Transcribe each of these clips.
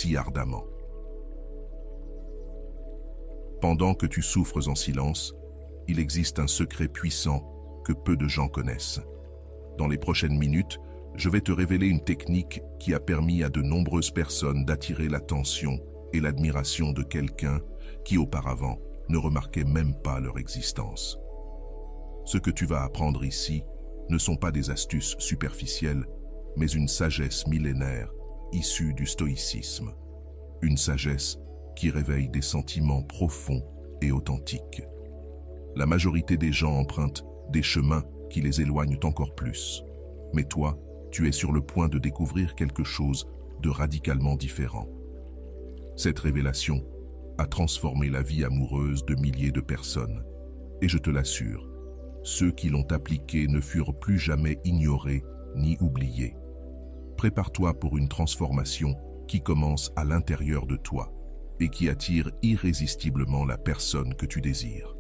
si ardemment. Pendant que tu souffres en silence, il existe un secret puissant que peu de gens connaissent. Dans les prochaines minutes, je vais te révéler une technique qui a permis à de nombreuses personnes d'attirer l'attention et l'admiration de quelqu'un qui auparavant ne remarquait même pas leur existence. Ce que tu vas apprendre ici ne sont pas des astuces superficielles, mais une sagesse millénaire issue du stoïcisme. Une sagesse qui réveille des sentiments profonds et authentiques. La majorité des gens empruntent des chemins qui les éloignent encore plus. Mais toi, tu es sur le point de découvrir quelque chose de radicalement différent. Cette révélation a transformé la vie amoureuse de milliers de personnes. Et je te l'assure, ceux qui l'ont appliquée ne furent plus jamais ignorés ni oubliés. Prépare-toi pour une transformation qui commence à l'intérieur de toi et qui attire irrésistiblement la personne que tu désires.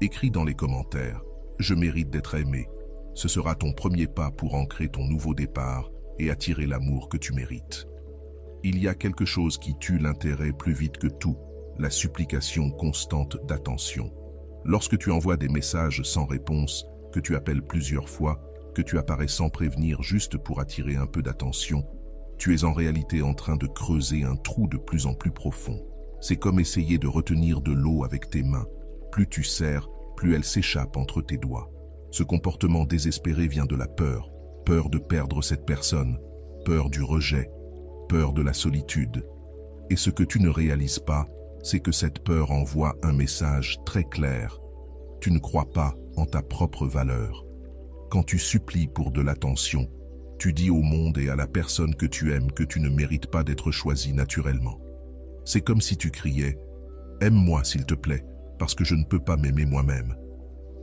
Écris dans les commentaires « Je mérite d'être aimé ». Ce sera ton premier pas pour ancrer ton nouveau départ et attirer l'amour que tu mérites. Il y a quelque chose qui tue l'intérêt plus vite que tout, la supplication constante d'attention. Lorsque tu envoies des messages sans réponse, que tu appelles plusieurs fois, que tu apparais sans prévenir juste pour attirer un peu d'attention, tu es en réalité en train de creuser un trou de plus en plus profond. C'est comme essayer de retenir de l'eau avec tes mains. Plus tu serres, plus elle s'échappe entre tes doigts. Ce comportement désespéré vient de la peur. Peur de perdre cette personne, peur du rejet, peur de la solitude. Et ce que tu ne réalises pas, c'est que cette peur envoie un message très clair. Tu ne crois pas en ta propre valeur. Quand tu supplies pour de l'attention, tu dis au monde et à la personne que tu aimes que tu ne mérites pas d'être choisi naturellement. C'est comme si tu criais « Aime-moi s'il te plaît, parce que je ne peux pas m'aimer moi-même ».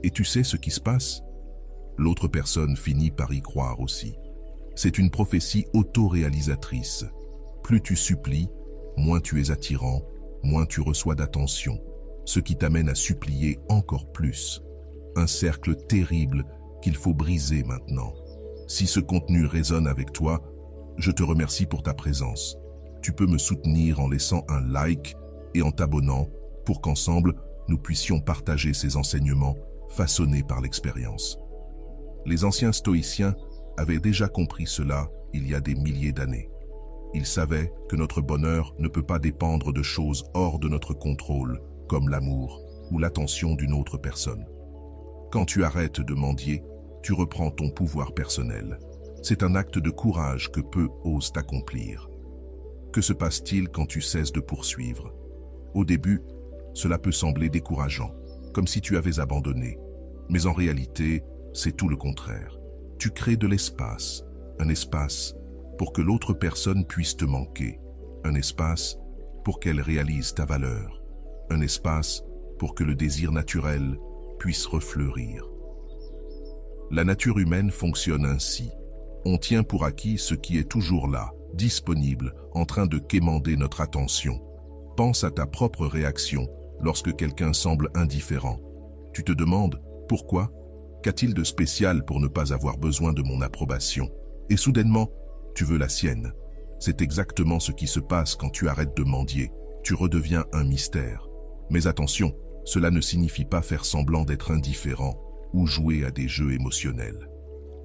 Et tu sais ce qui se passe? L'autre personne finit par y croire aussi. C'est une prophétie auto-réalisatrice. Plus tu supplies, moins tu es attirant, moins tu reçois d'attention, ce qui t'amène à supplier encore plus. Un cercle terrible qu'il faut briser maintenant. Si ce contenu résonne avec toi, je te remercie pour ta présence. Tu peux me soutenir en laissant un like et en t'abonnant pour qu'ensemble, nous puissions partager ces enseignements façonnés par l'expérience. Les anciens stoïciens avaient déjà compris cela il y a des milliers d'années. Ils savaient que notre bonheur ne peut pas dépendre de choses hors de notre contrôle, comme l'amour ou l'attention d'une autre personne. Quand tu arrêtes de mendier, tu reprends ton pouvoir personnel. C'est un acte de courage que peu osent accomplir. Que se passe-t-il quand tu cesses de poursuivre? Au début, cela peut sembler décourageant, comme si tu avais abandonné. Mais en réalité, c'est tout le contraire. Tu crées de l'espace, un espace pour que l'autre personne puisse te manquer, un espace pour qu'elle réalise ta valeur, un espace pour que le désir naturel puisse refleurir. La nature humaine fonctionne ainsi. On tient pour acquis ce qui est toujours là, disponible, en train de quémander notre attention. Pense à ta propre réaction lorsque quelqu'un semble indifférent. Tu te demandes « Pourquoi ? Qu'a-t-il de spécial pour ne pas avoir besoin de mon approbation ?» Et soudainement, tu veux la sienne. C'est exactement ce qui se passe quand tu arrêtes de mendier. Tu redeviens un mystère. Mais attention, cela ne signifie pas faire semblant d'être indifférent ou jouer à des jeux émotionnels.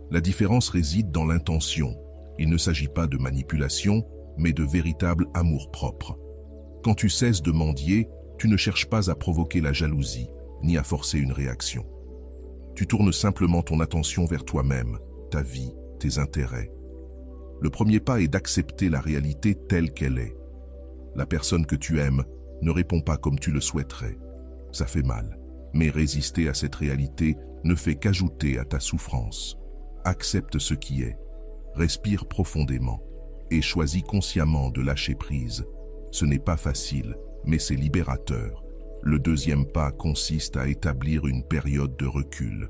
La différence réside dans l'intention. Il ne s'agit pas de manipulation, mais de véritable amour-propre. Quand tu cesses de mendier, tu ne cherches pas à provoquer la jalousie, ni à forcer une réaction. Tu tournes simplement ton attention vers toi-même, ta vie, tes intérêts. Le premier pas est d'accepter la réalité telle qu'elle est. La personne que tu aimes ne répond pas comme tu le souhaiterais. Ça fait mal, mais résister à cette réalité ne fait qu'ajouter à ta souffrance. Accepte ce qui est, respire profondément et choisis consciemment de lâcher prise. Ce n'est pas facile, mais c'est libérateur. Le deuxième pas consiste à établir une période de recul.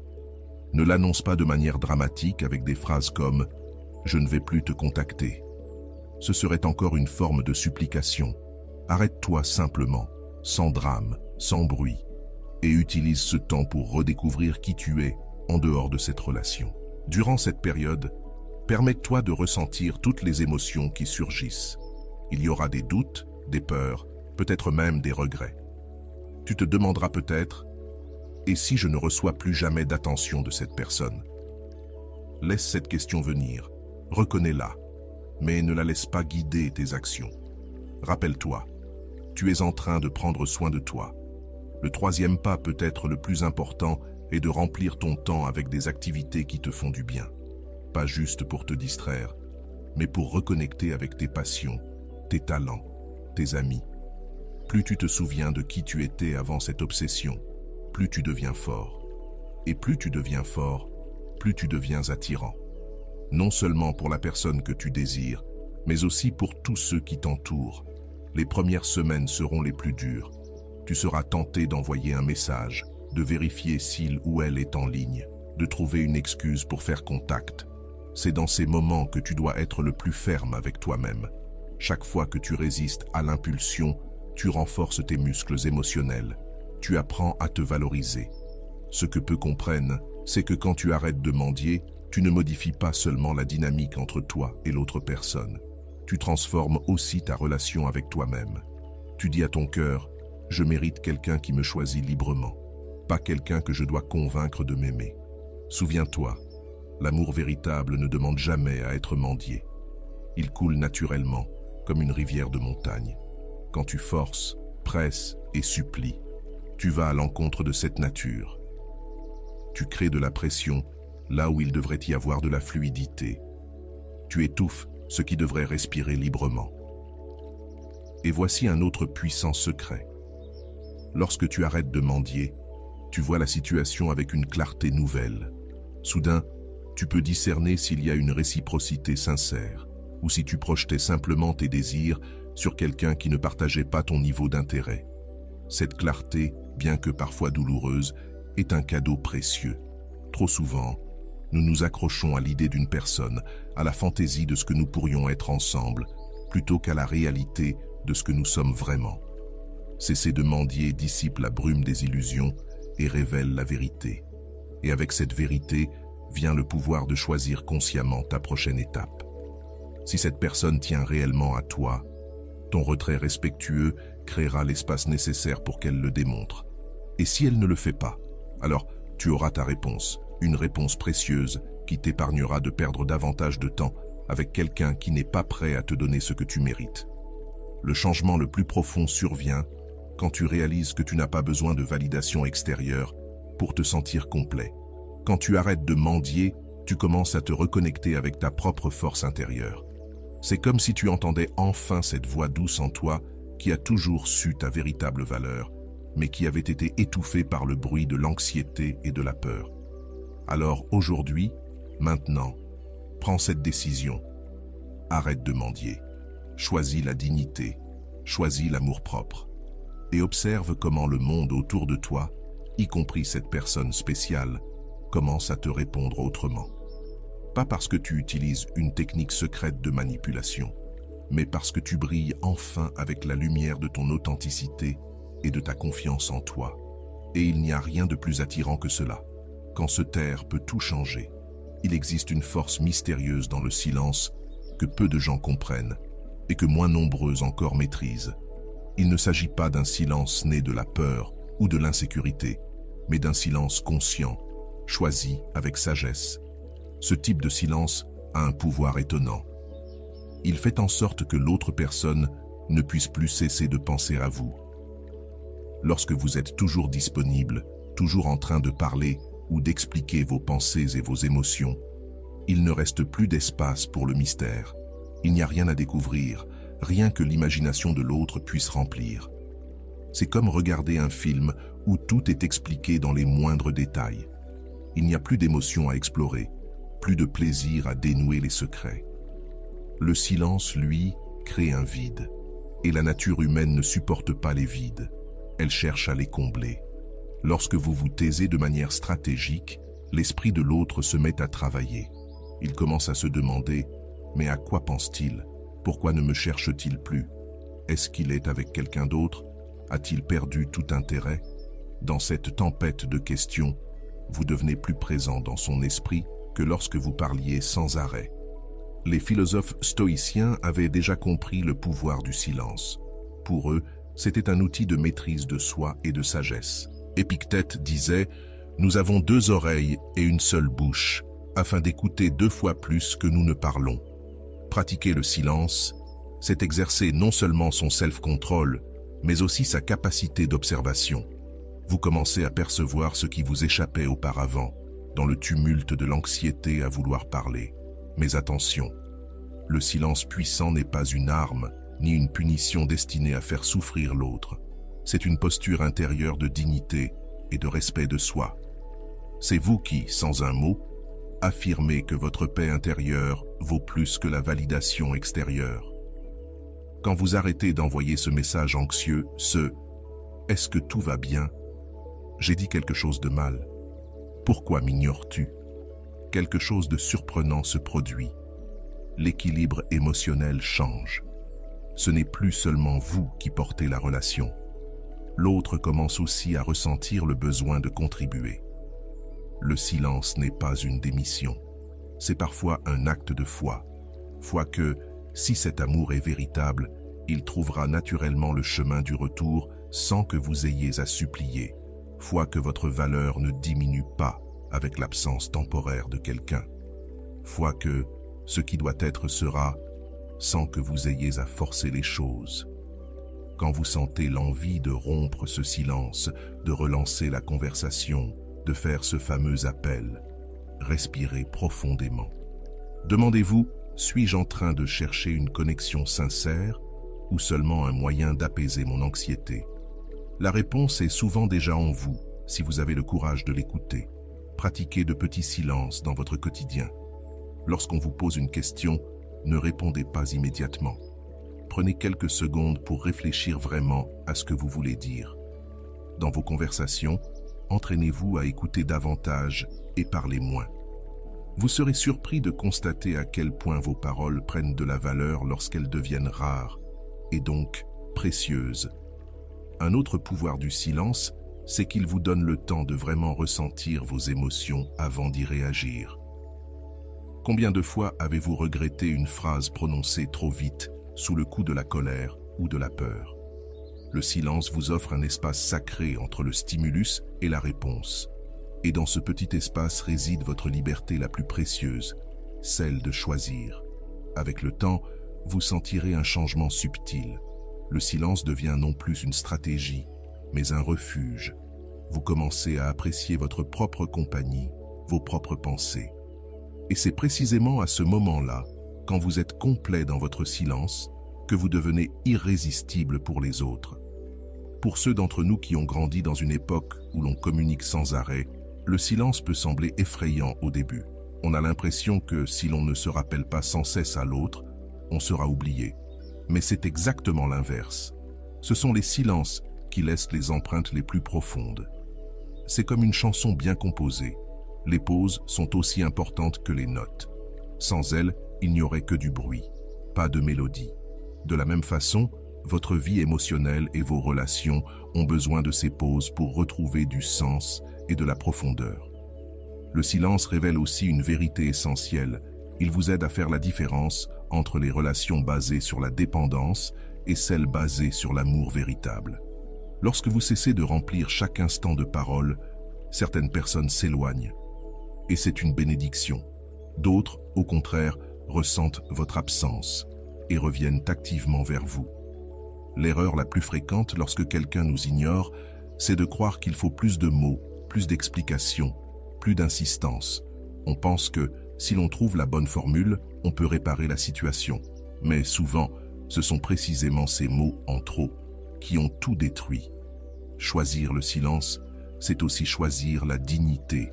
Ne l'annonce pas de manière dramatique avec des phrases comme « Je ne vais plus te contacter ». Ce serait encore une forme de supplication. Arrête-toi simplement, sans drame, sans bruit, et utilise ce temps pour redécouvrir qui tu es en dehors de cette relation. Durant cette période, permets-toi de ressentir toutes les émotions qui surgissent. Il y aura des doutes, des peurs, peut-être même des regrets. Tu te demanderas peut-être, et si je ne reçois plus jamais d'attention de cette personne? Laisse cette question venir, reconnais-la, mais ne la laisse pas guider tes actions. Rappelle-toi, tu es en train de prendre soin de toi. Le troisième pas, peut-être le plus important, est de remplir ton temps avec des activités qui te font du bien. Pas juste pour te distraire, mais pour reconnecter avec tes passions, tes talents, tes amis. Plus tu te souviens de qui tu étais avant cette obsession, plus tu deviens fort. Et plus tu deviens fort, plus tu deviens attirant. Non seulement pour la personne que tu désires, mais aussi pour tous ceux qui t'entourent. Les premières semaines seront les plus dures. Tu seras tenté d'envoyer un message, de vérifier s'il ou elle est en ligne, de trouver une excuse pour faire contact. C'est dans ces moments que tu dois être le plus ferme avec toi-même. Chaque fois que tu résistes à l'impulsion, tu renforces tes muscles émotionnels. Tu apprends à te valoriser. Ce que peu comprennent, c'est que quand tu arrêtes de mendier, tu ne modifies pas seulement la dynamique entre toi et l'autre personne. Tu transformes aussi ta relation avec toi-même. Tu dis à ton cœur, je mérite quelqu'un qui me choisit librement, pas quelqu'un que je dois convaincre de m'aimer. Souviens-toi, l'amour véritable ne demande jamais à être mendié. Il coule naturellement, comme une rivière de montagne. Quand tu forces, presses et supplies, tu vas à l'encontre de cette nature. Tu crées de la pression là où il devrait y avoir de la fluidité. Tu étouffes ce qui devrait respirer librement. Et voici un autre puissant secret. Lorsque tu arrêtes de mendier, tu vois la situation avec une clarté nouvelle. Soudain, tu peux discerner s'il y a une réciprocité sincère, ou si tu projetais simplement tes désirs sur quelqu'un qui ne partageait pas ton niveau d'intérêt. Cette clarté, bien que parfois douloureuse, est un cadeau précieux. Trop souvent, nous nous accrochons à l'idée d'une personne, à la fantaisie de ce que nous pourrions être ensemble, plutôt qu'à la réalité de ce que nous sommes vraiment. Cesser de mendier dissipe la brume des illusions et révèle la vérité. Et avec cette vérité vient le pouvoir de choisir consciemment ta prochaine étape. Si cette personne tient réellement à toi, ton retrait respectueux créera l'espace nécessaire pour qu'elle le démontre. Et si elle ne le fait pas, alors tu auras ta réponse, une réponse précieuse qui t'épargnera de perdre davantage de temps avec quelqu'un qui n'est pas prêt à te donner ce que tu mérites. Le changement le plus profond survient quand tu réalises que tu n'as pas besoin de validation extérieure pour te sentir complet. Quand tu arrêtes de mendier, tu commences à te reconnecter avec ta propre force intérieure. C'est comme si tu entendais enfin cette voix douce en toi qui a toujours su ta véritable valeur, mais qui avait été étouffée par le bruit de l'anxiété et de la peur. Alors aujourd'hui, maintenant, prends cette décision. Arrête de mendier. Choisis la dignité, choisis l'amour-propre. Et observe comment le monde autour de toi, y compris cette personne spéciale, commence à te répondre autrement. Pas parce que tu utilises une technique secrète de manipulation, mais parce que tu brilles enfin avec la lumière de ton authenticité et de ta confiance en toi. Et il n'y a rien de plus attirant que cela. Quand se taire peut tout changer, il existe une force mystérieuse dans le silence que peu de gens comprennent et que moins nombreux encore maîtrisent. Il ne s'agit pas d'un silence né de la peur ou de l'insécurité, mais d'un silence conscient, choisi avec sagesse. Ce type de silence a un pouvoir étonnant. Il fait en sorte que l'autre personne ne puisse plus cesser de penser à vous. Lorsque vous êtes toujours disponible, toujours en train de parler ou d'expliquer vos pensées et vos émotions, il ne reste plus d'espace pour le mystère. Il n'y a rien à découvrir, rien que l'imagination de l'autre puisse remplir. C'est comme regarder un film où tout est expliqué dans les moindres détails. Il n'y a plus d'émotions à explorer, plus de plaisir à dénouer les secrets. Le silence, lui, crée un vide. Et la nature humaine ne supporte pas les vides. Elle cherche à les combler. Lorsque vous vous taisez de manière stratégique, l'esprit de l'autre se met à travailler. Il commence à se demander « Mais à quoi pense-t-il ? Pourquoi ne me cherche-t-il plus? Est-ce qu'il est avec quelqu'un d'autre? A-t-il perdu tout intérêt ?» Dans cette tempête de questions, vous devenez plus présent dans son esprit que lorsque vous parliez sans arrêt. Les philosophes stoïciens avaient déjà compris le pouvoir du silence. Pour eux, c'était un outil de maîtrise de soi et de sagesse. Épictète disait « Nous avons 2 oreilles et une seule bouche, afin d'écouter 2 fois plus que nous ne parlons. » Pratiquer le silence, c'est exercer non seulement son self-control, mais aussi sa capacité d'observation. Vous commencez à percevoir ce qui vous échappait auparavant, dans le tumulte de l'anxiété à vouloir parler. Mais attention, le silence puissant n'est pas une arme, ni une punition destinée à faire souffrir l'autre. C'est une posture intérieure de dignité et de respect de soi. C'est vous qui, sans un mot, affirmez que votre paix intérieure vaut plus que la validation extérieure. Quand vous arrêtez d'envoyer ce message anxieux, « Est-ce que tout va bien? J'ai dit quelque chose de mal. Pourquoi m'ignores-tu » Quelque chose de surprenant se produit. L'équilibre émotionnel change. Ce n'est plus seulement vous qui portez la relation. L'autre commence aussi à ressentir le besoin de contribuer. Le silence n'est pas une démission. C'est parfois un acte de foi. Foi que, si cet amour est véritable, il trouvera naturellement le chemin du retour sans que vous ayez à supplier. Foi que votre valeur ne diminue pas avec l'absence temporaire de quelqu'un. Foi que ce qui doit être sera, sans que vous ayez à forcer les choses. Quand vous sentez l'envie de rompre ce silence, de relancer la conversation, de faire ce fameux appel, respirez profondément. Demandez-vous, suis-je en train de chercher une connexion sincère ou seulement un moyen d'apaiser mon anxiété? La réponse est souvent déjà en vous, si vous avez le courage de l'écouter. Pratiquez de petits silences dans votre quotidien. Lorsqu'on vous pose une question, ne répondez pas immédiatement. Prenez quelques secondes pour réfléchir vraiment à ce que vous voulez dire. Dans vos conversations, entraînez-vous à écouter davantage et parler moins. Vous serez surpris de constater à quel point vos paroles prennent de la valeur lorsqu'elles deviennent rares, et donc précieuses. Un autre pouvoir du silence, c'est qu'il vous donne le temps de vraiment ressentir vos émotions avant d'y réagir. Combien de fois avez-vous regretté une phrase prononcée trop vite, sous le coup de la colère ou de la peur? Le silence vous offre un espace sacré entre le stimulus et la réponse. Et dans ce petit espace réside votre liberté la plus précieuse, celle de choisir. Avec le temps, vous sentirez un changement subtil. Le silence devient non plus une stratégie, mais un refuge. Vous commencez à apprécier votre propre compagnie, vos propres pensées. Et c'est précisément à ce moment-là, quand vous êtes complet dans votre silence, que vous devenez irrésistible pour les autres. Pour ceux d'entre nous qui ont grandi dans une époque où l'on communique sans arrêt, le silence peut sembler effrayant au début. On a l'impression que si l'on ne se rappelle pas sans cesse à l'autre, on sera oublié. Mais c'est exactement l'inverse. Ce sont les silences qui laissent les empreintes les plus profondes. C'est comme une chanson bien composée. Les pauses sont aussi importantes que les notes. Sans elles, il n'y aurait que du bruit, pas de mélodie. De la même façon, votre vie émotionnelle et vos relations ont besoin de ces pauses pour retrouver du sens et de la profondeur. Le silence révèle aussi une vérité essentielle. Il vous aide à faire la différence entre les relations basées sur la dépendance et celles basées sur l'amour véritable. Lorsque vous cessez de remplir chaque instant de parole, certaines personnes s'éloignent. Et c'est une bénédiction. D'autres, au contraire, ressentent votre absence et reviennent activement vers vous. L'erreur la plus fréquente lorsque quelqu'un nous ignore, c'est de croire qu'il faut plus de mots, plus d'explications, plus d'insistance. On pense que, si l'on trouve la bonne formule, on peut réparer la situation. Mais souvent, ce sont précisément ces mots en trop qui ont tout détruit. Choisir le silence, c'est aussi choisir la dignité.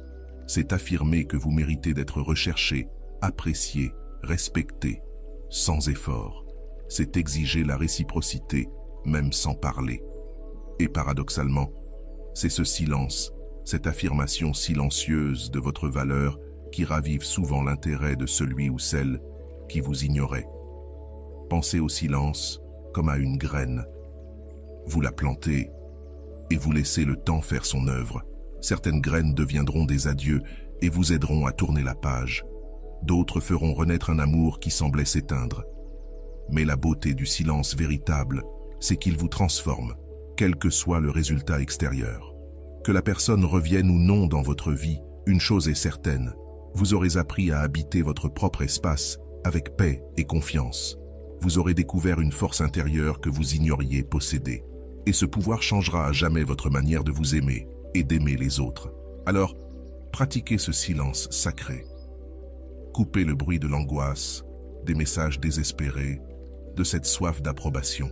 C'est affirmer que vous méritez d'être recherché, apprécié, respecté, sans effort. C'est exiger la réciprocité, même sans parler. Et paradoxalement, c'est ce silence, cette affirmation silencieuse de votre valeur qui ravive souvent l'intérêt de celui ou celle qui vous ignorait. Pensez au silence comme à une graine. Vous la plantez et vous laissez le temps faire son œuvre. Certaines graines deviendront des adieux et vous aideront à tourner la page. D'autres feront renaître un amour qui semblait s'éteindre. Mais la beauté du silence véritable, c'est qu'il vous transforme, quel que soit le résultat extérieur. Que la personne revienne ou non dans votre vie, une chose est certaine, vous aurez appris à habiter votre propre espace avec paix et confiance. Vous aurez découvert une force intérieure que vous ignoriez posséder. Et ce pouvoir changera à jamais votre manière de vous aimer et d'aimer les autres. Alors, pratiquez ce silence sacré. Coupez le bruit de l'angoisse, des messages désespérés, de cette soif d'approbation.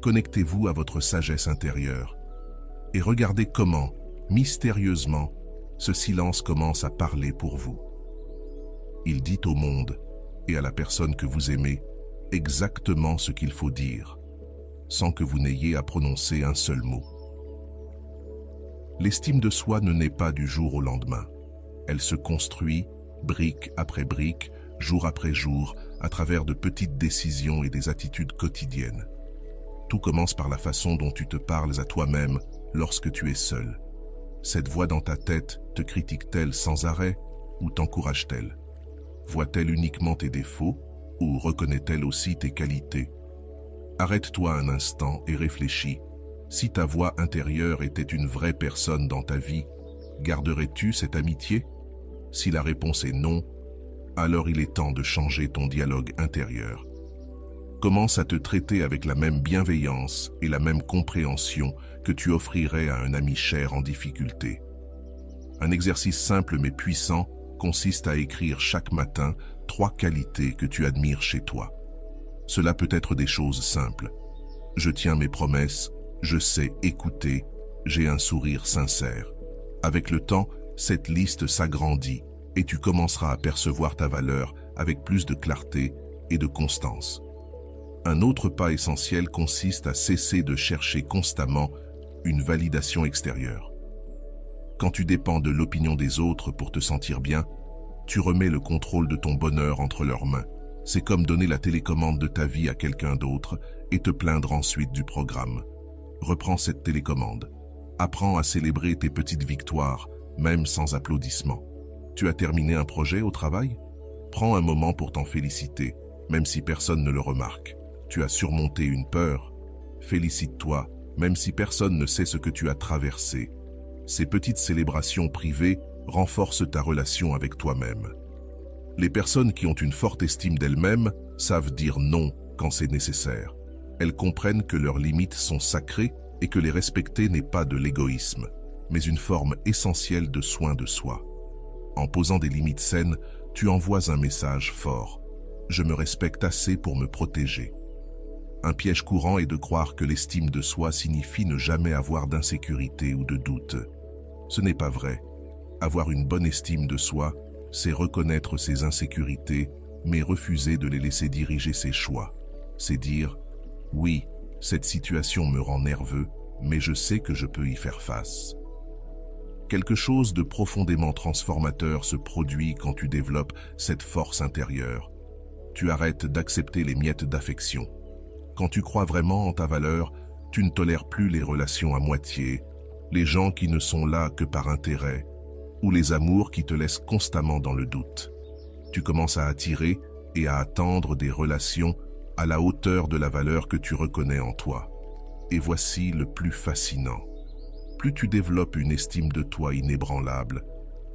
Connectez-vous à votre sagesse intérieure et regardez comment, mystérieusement, ce silence commence à parler pour vous. Il dit au monde et à la personne que vous aimez exactement ce qu'il faut dire, sans que vous n'ayez à prononcer un seul mot. L'estime de soi ne naît pas du jour au lendemain. Elle se construit, brique après brique, jour après jour, à travers de petites décisions et des attitudes quotidiennes. Tout commence par la façon dont tu te parles à toi-même lorsque tu es seul. Cette voix dans ta tête te critique-t-elle sans arrêt ou t'encourage-t-elle? Voit-elle uniquement tes défauts ou reconnaît-elle aussi tes qualités? Arrête-toi un instant et réfléchis. Si ta voix intérieure était une vraie personne dans ta vie, garderais-tu cette amitié? Si la réponse est non, alors il est temps de changer ton dialogue intérieur. Commence à te traiter avec la même bienveillance et la même compréhension que tu offrirais à un ami cher en difficulté. Un exercice simple mais puissant consiste à écrire chaque matin 3 qualités que tu admires chez toi. Cela peut être des choses simples. Je tiens mes promesses, je sais écouter, j'ai un sourire sincère. Avec le temps, cette liste s'agrandit et tu commenceras à percevoir ta valeur avec plus de clarté et de constance. Un autre pas essentiel consiste à cesser de chercher constamment une validation extérieure. Quand tu dépends de l'opinion des autres pour te sentir bien, tu remets le contrôle de ton bonheur entre leurs mains. C'est comme donner la télécommande de ta vie à quelqu'un d'autre et te plaindre ensuite du programme. Reprends cette télécommande. Apprends à célébrer tes petites victoires, même sans applaudissements. Tu as terminé un projet au travail? Prends un moment pour t'en féliciter, même si personne ne le remarque. Tu as surmonté une peur? Félicite-toi, même si personne ne sait ce que tu as traversé. Ces petites célébrations privées renforcent ta relation avec toi-même. Les personnes qui ont une forte estime d'elles-mêmes savent dire non quand c'est nécessaire. Elles comprennent que leurs limites sont sacrées et que les respecter n'est pas de l'égoïsme, mais une forme essentielle de soin de soi. En posant des limites saines, tu envoies un message fort. Je me respecte assez pour me protéger. Un piège courant est de croire que l'estime de soi signifie ne jamais avoir d'insécurité ou de doute. Ce n'est pas vrai. Avoir une bonne estime de soi, c'est reconnaître ses insécurités, mais refuser de les laisser diriger ses choix. C'est dire « Oui, cette situation me rend nerveux, mais je sais que je peux y faire face. » Quelque chose de profondément transformateur se produit quand tu développes cette force intérieure. Tu arrêtes d'accepter les miettes d'affection. Quand tu crois vraiment en ta valeur, tu ne tolères plus les relations à moitié, les gens qui ne sont là que par intérêt, ou les amours qui te laissent constamment dans le doute. Tu commences à attirer et à attendre des relations à la hauteur de la valeur que tu reconnais en toi. Et voici le plus fascinant. Plus tu développes une estime de toi inébranlable,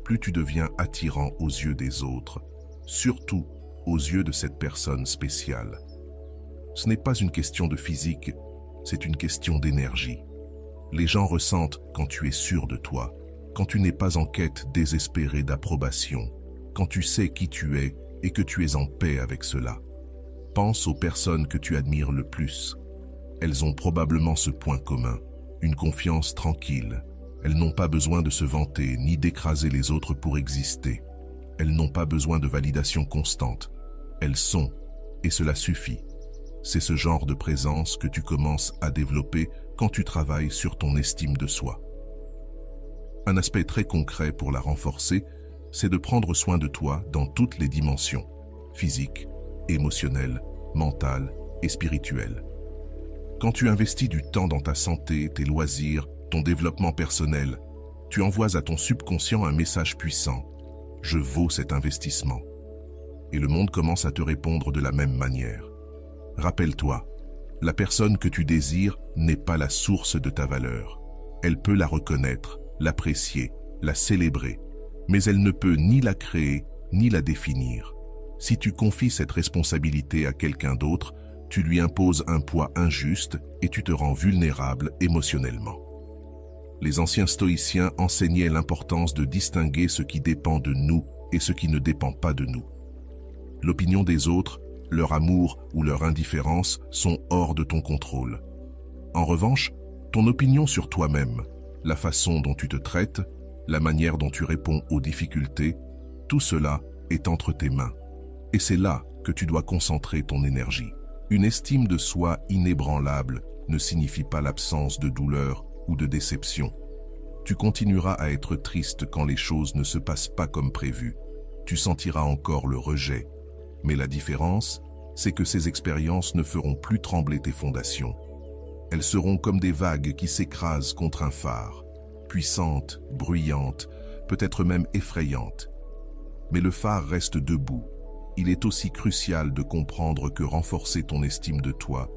plus tu deviens attirant aux yeux des autres, surtout aux yeux de cette personne spéciale. Ce n'est pas une question de physique, c'est une question d'énergie. Les gens ressentent quand tu es sûr de toi, quand tu n'es pas en quête désespérée d'approbation, quand tu sais qui tu es et que tu es en paix avec cela. Pense aux personnes que tu admires le plus. Elles ont probablement ce point commun, une confiance tranquille. Elles n'ont pas besoin de se vanter ni d'écraser les autres pour exister. Elles n'ont pas besoin de validation constante. Elles sont, et cela suffit. C'est ce genre de présence que tu commences à développer quand tu travailles sur ton estime de soi. Un aspect très concret pour la renforcer, c'est de prendre soin de toi dans toutes les dimensions, physique, émotionnelle, mentale et spirituelle. Quand tu investis du temps dans ta santé, tes loisirs, ton développement personnel, tu envoies à ton subconscient un message puissant. Je vaux cet investissement. et le monde commence à te répondre de la même manière. Rappelle-toi, la personne que tu désires n'est pas la source de ta valeur. Elle peut la reconnaître, l'apprécier, la célébrer, mais elle ne peut ni la créer, ni la définir. Si tu confies cette responsabilité à quelqu'un d'autre, tu lui imposes un poids injuste et tu te rends vulnérable émotionnellement. Les anciens stoïciens enseignaient l'importance de distinguer ce qui dépend de nous et ce qui ne dépend pas de nous. L'opinion des autres, leur amour ou leur indifférence sont hors de ton contrôle. En revanche, ton opinion sur toi-même, la façon dont tu te traites, la manière dont tu réponds aux difficultés, tout cela est entre tes mains. Et c'est là que tu dois concentrer ton énergie. Une estime de soi inébranlable ne signifie pas l'absence de douleur ou de déception. Tu continueras à être triste quand les choses ne se passent pas comme prévu. Tu sentiras encore le rejet. Mais la différence, c'est que ces expériences ne feront plus trembler tes fondations. Elles seront comme des vagues qui s'écrasent contre un phare, puissantes, bruyantes, peut-être même effrayantes. Mais le phare reste debout. Il est aussi crucial de comprendre que renforcer ton estime de toi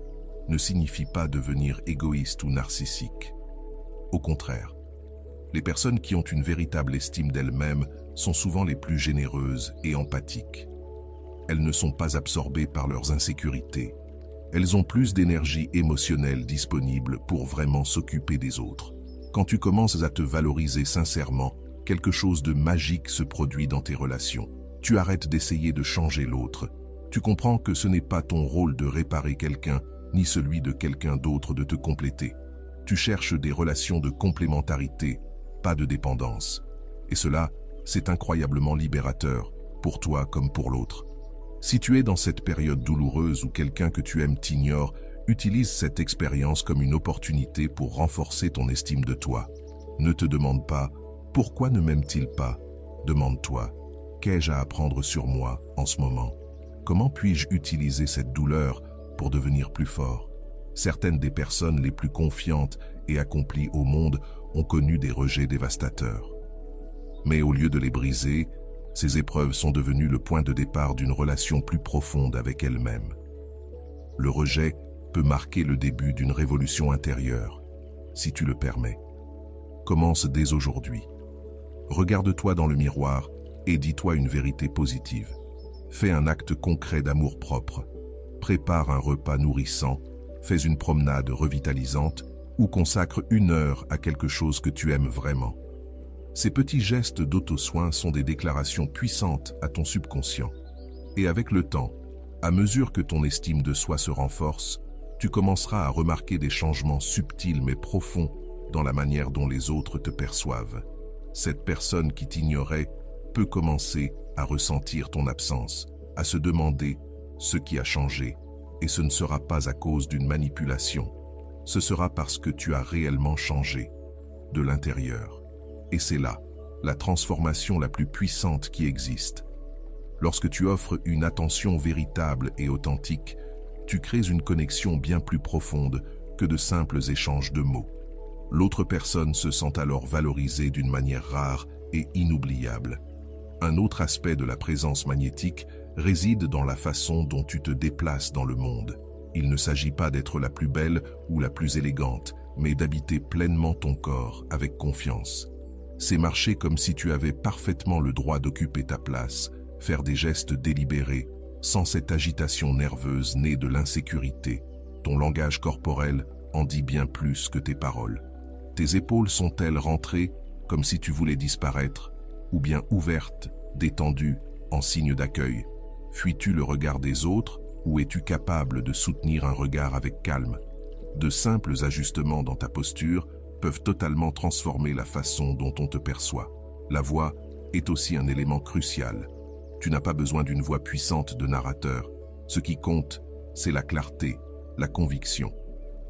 ne signifie pas devenir égoïste ou narcissique. Au contraire, les personnes qui ont une véritable estime d'elles-mêmes sont souvent les plus généreuses et empathiques. Elles ne sont pas absorbées par leurs insécurités. Elles ont plus d'énergie émotionnelle disponible pour vraiment s'occuper des autres. Quand tu commences à te valoriser sincèrement, quelque chose de magique se produit dans tes relations. Tu arrêtes d'essayer de changer l'autre. Tu comprends que ce n'est pas ton rôle de réparer quelqu'un, ni celui de quelqu'un d'autre de te compléter. Tu cherches des relations de complémentarité, pas de dépendance. Et cela, c'est incroyablement libérateur, pour toi comme pour l'autre. Si tu es dans cette période douloureuse où quelqu'un que tu aimes t'ignore, utilise cette expérience comme une opportunité pour renforcer ton estime de toi. Ne te demande pas « Pourquoi ne m'aime-t-il pas ?» Demande-toi « Qu'ai-je à apprendre sur moi en ce moment ? Comment puis-je utiliser cette douleur pour devenir plus fort ?» Certaines des personnes les plus confiantes et accomplies au monde ont connu des rejets dévastateurs. Mais au lieu de les briser, ces épreuves sont devenues le point de départ d'une relation plus profonde avec elles-mêmes. Le rejet peut marquer le début d'une révolution intérieure, si tu le permets. Commence dès aujourd'hui. Regarde-toi dans le miroir et dis-toi une vérité positive. Fais un acte concret d'amour-propre. Prépare un repas nourrissant, fais une promenade revitalisante ou consacre 1 heure à quelque chose que tu aimes vraiment. Ces petits gestes d'auto-soin sont des déclarations puissantes à ton subconscient. Et avec le temps, à mesure que ton estime de soi se renforce, tu commenceras à remarquer des changements subtils mais profonds dans la manière dont les autres te perçoivent. Cette personne qui t'ignorait peut commencer à ressentir ton absence, à se demander ce qui a changé, et ce ne sera pas à cause d'une manipulation. Ce sera parce que tu as réellement changé, de l'intérieur. Et c'est là, la transformation la plus puissante qui existe. Lorsque tu offres une attention véritable et authentique, tu crées une connexion bien plus profonde que de simples échanges de mots. L'autre personne se sent alors valorisée d'une manière rare et inoubliable. Un autre aspect de la présence magnétique réside dans la façon dont tu te déplaces dans le monde. Il ne s'agit pas d'être la plus belle ou la plus élégante, mais d'habiter pleinement ton corps avec confiance. C'est marcher comme si tu avais parfaitement le droit d'occuper ta place, faire des gestes délibérés, sans cette agitation nerveuse née de l'insécurité. Ton langage corporel en dit bien plus que tes paroles. Tes épaules sont-elles rentrées comme si tu voulais disparaître, ou bien ouvertes, détendues, en signe d'accueil? Fuis-tu le regard des autres ou es-tu capable de soutenir un regard avec calme? De simples ajustements dans ta posture peuvent totalement transformer la façon dont on te perçoit. La voix est aussi un élément crucial. Tu n'as pas besoin d'une voix puissante de narrateur. Ce qui compte, c'est la clarté, la conviction.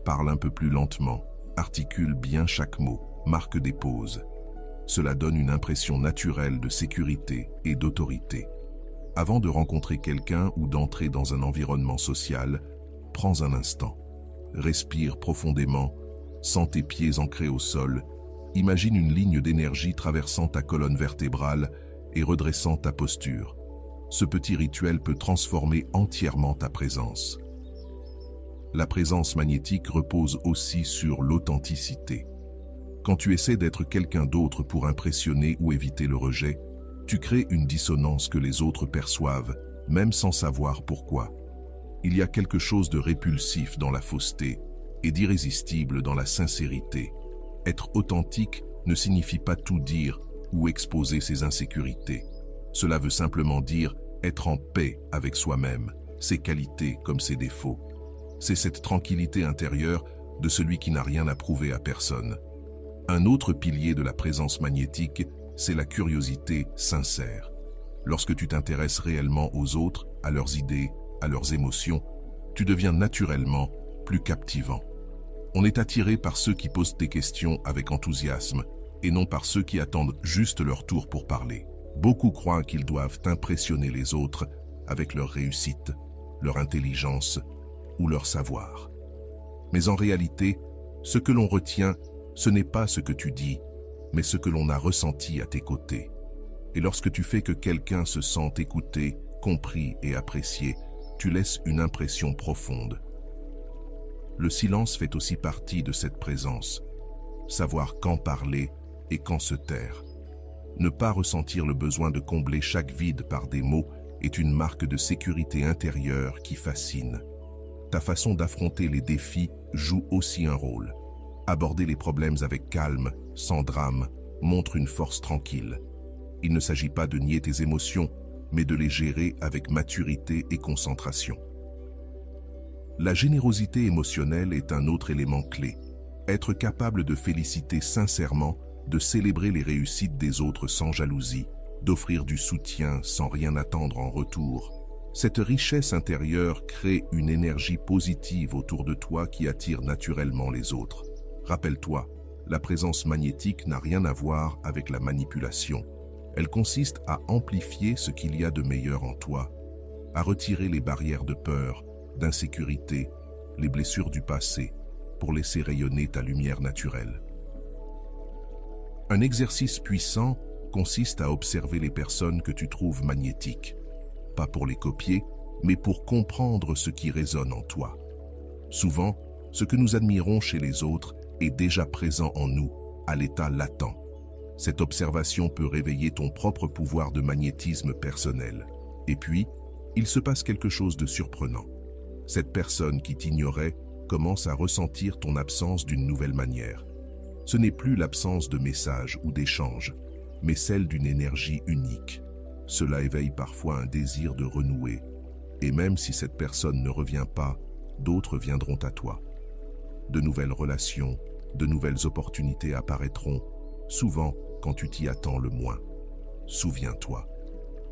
Parle un peu plus lentement, articule bien chaque mot, marque des pauses. Cela donne une impression naturelle de sécurité et d'autorité. Avant de rencontrer quelqu'un ou d'entrer dans un environnement social, prends un instant. Respire profondément, sens tes pieds ancrés au sol, imagine une ligne d'énergie traversant ta colonne vertébrale et redressant ta posture. Ce petit rituel peut transformer entièrement ta présence. La présence magnétique repose aussi sur l'authenticité. Quand tu essaies d'être quelqu'un d'autre pour impressionner ou éviter le rejet, tu crées une dissonance que les autres perçoivent, même sans savoir pourquoi. Il y a quelque chose de répulsif dans la fausseté et d'irrésistible dans la sincérité. Être authentique ne signifie pas tout dire ou exposer ses insécurités. Cela veut simplement dire être en paix avec soi-même, ses qualités comme ses défauts. C'est cette tranquillité intérieure de celui qui n'a rien à prouver à personne. Un autre pilier de la présence magnétique, c'est la curiosité sincère. Lorsque tu t'intéresses réellement aux autres, à leurs idées, à leurs émotions, tu deviens naturellement plus captivant. On est attiré par ceux qui posent des questions avec enthousiasme et non par ceux qui attendent juste leur tour pour parler. Beaucoup croient qu'ils doivent impressionner les autres avec leur réussite, leur intelligence ou leur savoir. Mais en réalité, ce que l'on retient, ce n'est pas ce que tu dis, mais ce que l'on a ressenti à tes côtés. Et lorsque tu fais que quelqu'un se sente écouté, compris et apprécié, tu laisses une impression profonde. Le silence fait aussi partie de cette présence. Savoir quand parler et quand se taire. Ne pas ressentir le besoin de combler chaque vide par des mots est une marque de sécurité intérieure qui fascine. Ta façon d'affronter les défis joue aussi un rôle. Aborder les problèmes avec calme, sans drame, montre une force tranquille. Il ne s'agit pas de nier tes émotions, mais de les gérer avec maturité et concentration. La générosité émotionnelle est un autre élément clé. Être capable de féliciter sincèrement, de célébrer les réussites des autres sans jalousie, d'offrir du soutien sans rien attendre en retour. Cette richesse intérieure crée une énergie positive autour de toi qui attire naturellement les autres. Rappelle-toi, la présence magnétique n'a rien à voir avec la manipulation. Elle consiste à amplifier ce qu'il y a de meilleur en toi, à retirer les barrières de peur, d'insécurité, les blessures du passé, pour laisser rayonner ta lumière naturelle. Un exercice puissant consiste à observer les personnes que tu trouves magnétiques, pas pour les copier, mais pour comprendre ce qui résonne en toi. Souvent, ce que nous admirons chez les autres est déjà présent en nous, à l'état latent. Cette observation peut réveiller ton propre pouvoir de magnétisme personnel. Et puis, il se passe quelque chose de surprenant. Cette personne qui t'ignorait commence à ressentir ton absence d'une nouvelle manière. Ce n'est plus l'absence de messages ou d'échanges, mais celle d'une énergie unique. Cela éveille parfois un désir de renouer. Et même si cette personne ne revient pas, d'autres viendront à toi. De nouvelles relations, de nouvelles opportunités apparaîtront, souvent quand tu t'y attends le moins. Souviens-toi,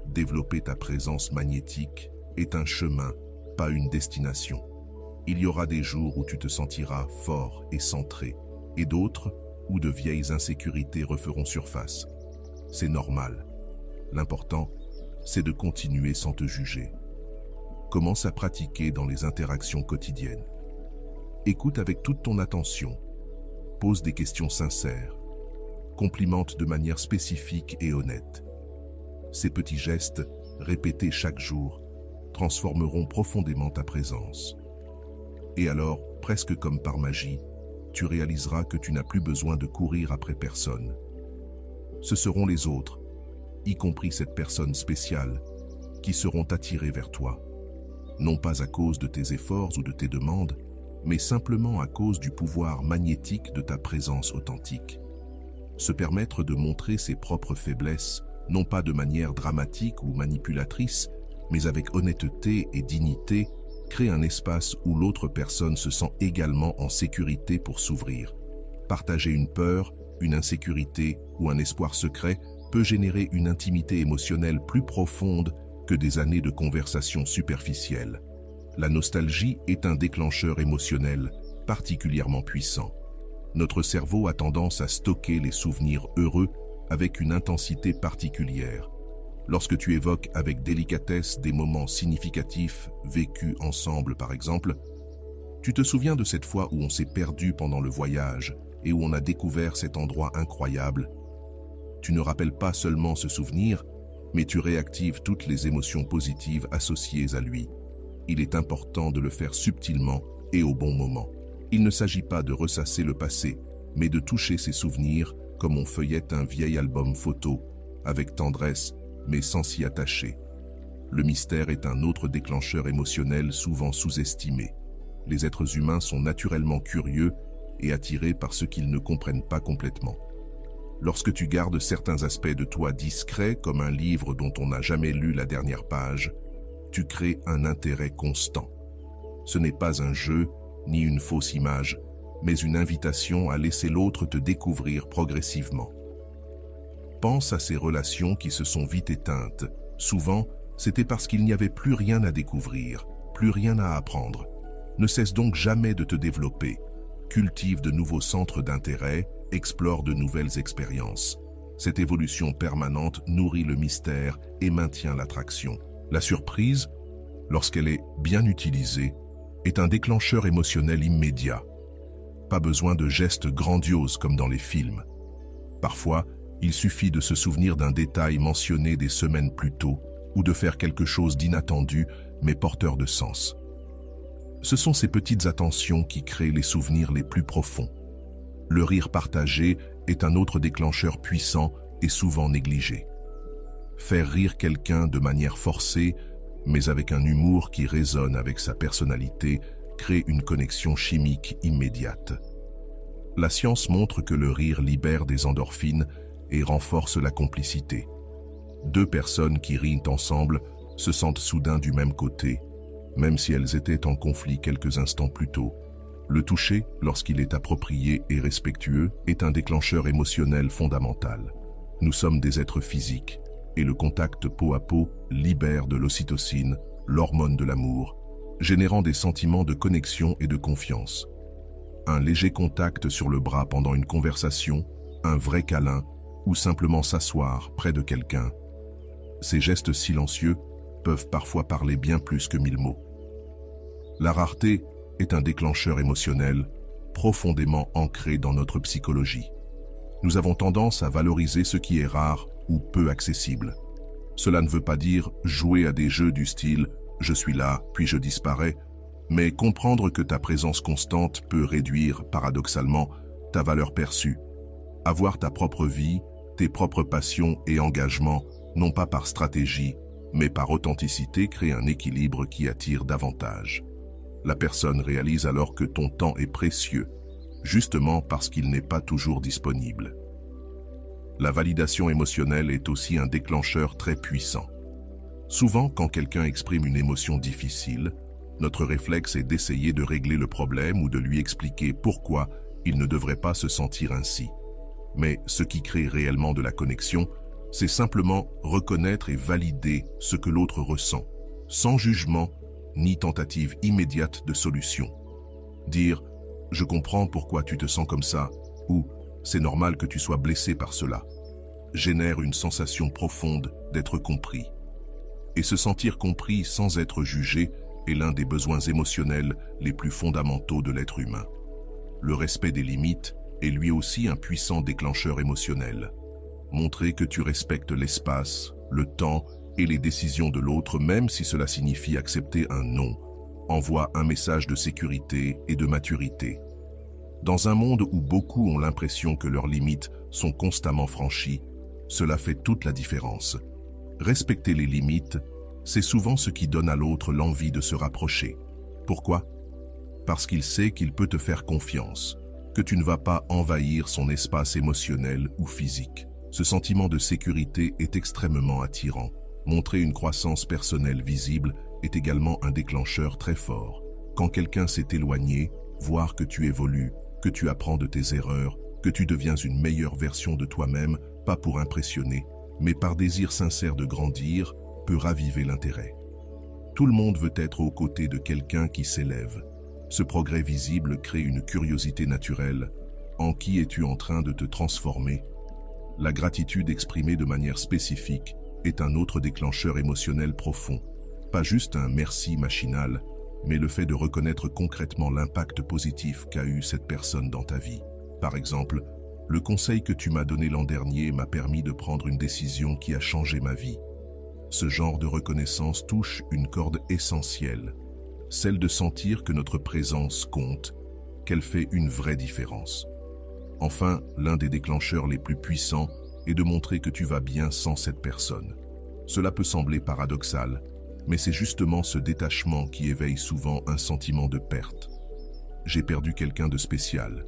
développer ta présence magnétique est un chemin, pas une destination. Il y aura des jours où tu te sentiras fort et centré, et d'autres où de vieilles insécurités referont surface. C'est normal. L'important, c'est de continuer sans te juger. Commence à pratiquer dans les interactions quotidiennes. Écoute avec toute ton attention. Pose des questions sincères. Complimente de manière spécifique et honnête. Ces petits gestes, répétés chaque jour, transformeront profondément ta présence. Et alors, presque comme par magie, tu réaliseras que tu n'as plus besoin de courir après personne. Ce seront les autres, y compris cette personne spéciale, qui seront attirés vers toi. Non pas à cause de tes efforts ou de tes demandes, mais simplement à cause du pouvoir magnétique de ta présence authentique. Se permettre de montrer ses propres faiblesses, non pas de manière dramatique ou manipulatrice, mais avec honnêteté et dignité, crée un espace où l'autre personne se sent également en sécurité pour s'ouvrir. Partager une peur, une insécurité ou un espoir secret peut générer une intimité émotionnelle plus profonde que des années de conversations superficielles. La nostalgie est un déclencheur émotionnel particulièrement puissant. Notre cerveau a tendance à stocker les souvenirs heureux avec une intensité particulière. Lorsque tu évoques avec délicatesse des moments significatifs vécus ensemble par exemple, tu te souviens de cette fois où on s'est perdu pendant le voyage et où on a découvert cet endroit incroyable. Tu ne rappelles pas seulement ce souvenir, mais tu réactives toutes les émotions positives associées à lui. Il est important de le faire subtilement et au bon moment. Il ne s'agit pas de ressasser le passé, mais de toucher ses souvenirs comme on feuillette un vieil album photo, avec tendresse, mais sans s'y attacher. Le mystère est un autre déclencheur émotionnel souvent sous-estimé. Les êtres humains sont naturellement curieux et attirés par ce qu'ils ne comprennent pas complètement. Lorsque tu gardes certains aspects de toi discrets, comme un livre dont on n'a jamais lu la dernière page, tu crées un intérêt constant. Ce n'est pas un jeu, ni une fausse image, mais une invitation à laisser l'autre te découvrir progressivement. Pense à ces relations qui se sont vite éteintes. Souvent, c'était parce qu'il n'y avait plus rien à découvrir, plus rien à apprendre. Ne cesse donc jamais de te développer. Cultive de nouveaux centres d'intérêt, explore de nouvelles expériences. Cette évolution permanente nourrit le mystère et maintient l'attraction. La surprise, lorsqu'elle est bien utilisée, est un déclencheur émotionnel immédiat. Pas besoin de gestes grandioses comme dans les films. Parfois, il suffit de se souvenir d'un détail mentionné des semaines plus tôt ou de faire quelque chose d'inattendu mais porteur de sens. Ce sont ces petites attentions qui créent les souvenirs les plus profonds. Le rire partagé est un autre déclencheur puissant et souvent négligé. Faire rire quelqu'un de manière forcée, mais avec un humour qui résonne avec sa personnalité, crée une connexion chimique immédiate. La science montre que le rire libère des endorphines et renforce la complicité. Deux personnes qui rient ensemble se sentent soudain du même côté, même si elles étaient en conflit quelques instants plus tôt. Le toucher, lorsqu'il est approprié et respectueux, est un déclencheur émotionnel fondamental. Nous sommes des êtres physiques, et le contact peau à peau libère de l'ocytocine, l'hormone de l'amour, générant des sentiments de connexion et de confiance. Un léger contact sur le bras pendant une conversation, un vrai câlin, ou simplement s'asseoir près de quelqu'un. Ces gestes silencieux peuvent parfois parler bien plus que 1000 mots. La rareté est un déclencheur émotionnel profondément ancré dans notre psychologie. Nous avons tendance à valoriser ce qui est rare ou peu accessible. Cela ne veut pas dire jouer à des jeux du style « je suis là, puis je disparais », mais comprendre que ta présence constante peut réduire, paradoxalement, ta valeur perçue. Avoir ta propre vie, tes propres passions et engagements, non pas par stratégie, mais par authenticité, crée un équilibre qui attire davantage. La personne réalise alors que ton temps est précieux, justement parce qu'il n'est pas toujours disponible. La validation émotionnelle est aussi un déclencheur très puissant. Souvent, quand quelqu'un exprime une émotion difficile, notre réflexe est d'essayer de régler le problème ou de lui expliquer pourquoi il ne devrait pas se sentir ainsi. Mais ce qui crée réellement de la connexion, c'est simplement reconnaître et valider ce que l'autre ressent, sans jugement ni tentative immédiate de solution. Dire « je comprends pourquoi tu te sens comme ça » ou « c'est normal que tu sois blessé par cela » génère une sensation profonde d'être compris. Et se sentir compris sans être jugé est l'un des besoins émotionnels les plus fondamentaux de l'être humain. Le respect des limites est lui aussi un puissant déclencheur émotionnel. Montrer que tu respectes l'espace, le temps et les décisions de l'autre, même si cela signifie accepter un non, envoie un message de sécurité et de maturité. Dans un monde où beaucoup ont l'impression que leurs limites sont constamment franchies, cela fait toute la différence. Respecter les limites, c'est souvent ce qui donne à l'autre l'envie de se rapprocher. Pourquoi? Parce qu'il sait qu'il peut te faire confiance, que tu ne vas pas envahir son espace émotionnel ou physique. Ce sentiment de sécurité est extrêmement attirant. Montrer une croissance personnelle visible est également un déclencheur très fort. Quand quelqu'un s'est éloigné, voir que tu évolues, que tu apprends de tes erreurs, que tu deviens une meilleure version de toi-même, pas pour impressionner, mais par désir sincère de grandir, peut raviver l'intérêt. Tout le monde veut être aux côtés de quelqu'un qui s'élève. Ce progrès visible crée une curiosité naturelle. En qui es-tu en train de te transformer? La gratitude exprimée de manière spécifique est un autre déclencheur émotionnel profond. Pas juste un merci machinal, mais le fait de reconnaître concrètement l'impact positif qu'a eu cette personne dans ta vie. Par exemple, le conseil que tu m'as donné l'an dernier m'a permis de prendre une décision qui a changé ma vie. Ce genre de reconnaissance touche une corde essentielle, celle de sentir que notre présence compte, qu'elle fait une vraie différence. Enfin, l'un des déclencheurs les plus puissants est de montrer que tu vas bien sans cette personne. Cela peut sembler paradoxal, mais c'est justement ce détachement qui éveille souvent un sentiment de perte. J'ai perdu quelqu'un de spécial.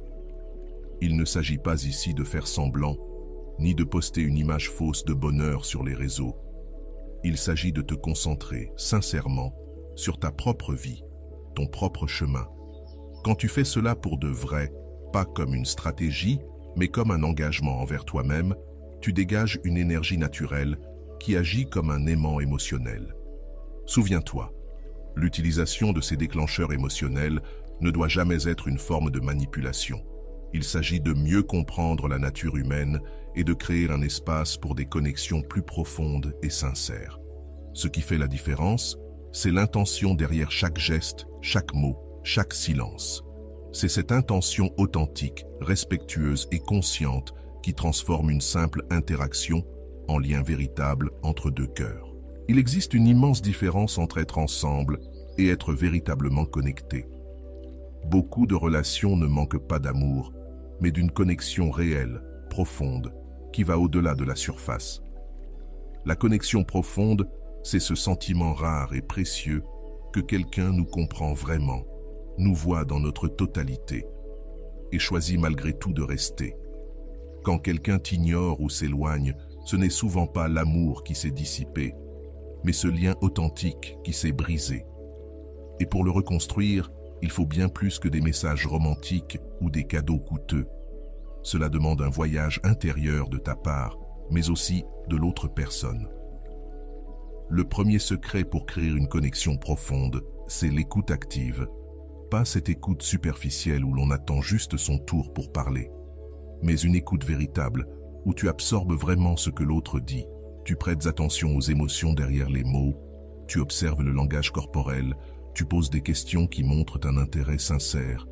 Il ne s'agit pas ici de faire semblant, ni de poster une image fausse de bonheur sur les réseaux. Il s'agit de te concentrer, sincèrement, sur ta propre vie, ton propre chemin. Quand tu fais cela pour de vrai, pas comme une stratégie, mais comme un engagement envers toi-même, tu dégages une énergie naturelle qui agit comme un aimant émotionnel. Souviens-toi, l'utilisation de ces déclencheurs émotionnels ne doit jamais être une forme de manipulation. Il s'agit de mieux comprendre la nature humaine et de créer un espace pour des connexions plus profondes et sincères. Ce qui fait la différence, c'est l'intention derrière chaque geste, chaque mot, chaque silence. C'est cette intention authentique, respectueuse et consciente qui transforme une simple interaction en lien véritable entre deux cœurs. Il existe une immense différence entre être ensemble et être véritablement connecté. Beaucoup de relations ne manquent pas d'amour, mais d'une connexion réelle, profonde, qui va au-delà de la surface. La connexion profonde, c'est ce sentiment rare et précieux que quelqu'un nous comprend vraiment, nous voit dans notre totalité et choisit malgré tout de rester. Quand quelqu'un t'ignore ou s'éloigne, ce n'est souvent pas l'amour qui s'est dissipé, mais ce lien authentique qui s'est brisé. Et pour le reconstruire, il faut bien plus que des messages romantiques ou des cadeaux coûteux. Cela demande un voyage intérieur de ta part, mais aussi de l'autre personne. Le premier secret pour créer une connexion profonde, c'est l'écoute active. Pas cette écoute superficielle où l'on attend juste son tour pour parler, mais une écoute véritable, où tu absorbes vraiment ce que l'autre dit. Tu prêtes attention aux émotions derrière les mots, tu observes le langage corporel, tu poses des questions qui montrent un intérêt sincère.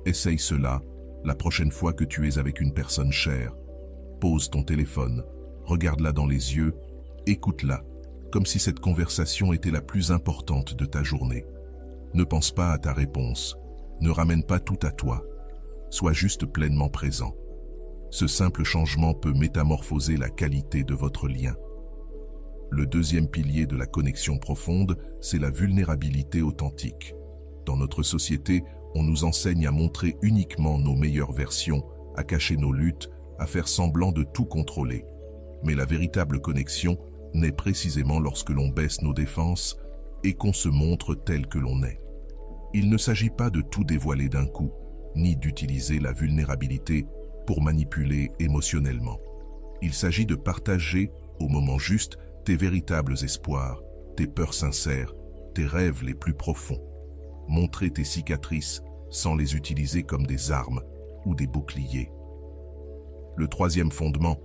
Essaye cela la prochaine fois que tu es avec une personne chère. Pose ton téléphone, regarde-la dans les yeux, écoute-la, comme si cette conversation était la plus importante de ta journée. Ne pense pas à ta réponse, ne ramène pas tout à toi, sois juste pleinement présent. Ce simple changement peut métamorphoser la qualité de votre lien. Le deuxième pilier de la connexion profonde, c'est la vulnérabilité authentique. Dans notre société, on nous enseigne à montrer uniquement nos meilleures versions, à cacher nos luttes, à faire semblant de tout contrôler. Mais la véritable connexion naît précisément lorsque l'on baisse nos défenses et qu'on se montre tel que l'on est. Il ne s'agit pas de tout dévoiler d'un coup, ni d'utiliser la vulnérabilité pour manipuler émotionnellement. Il s'agit de partager, au moment juste, tes véritables espoirs, tes peurs sincères, tes rêves les plus profonds. Montrer tes cicatrices sans les utiliser comme des armes ou des boucliers. Le troisième fondement,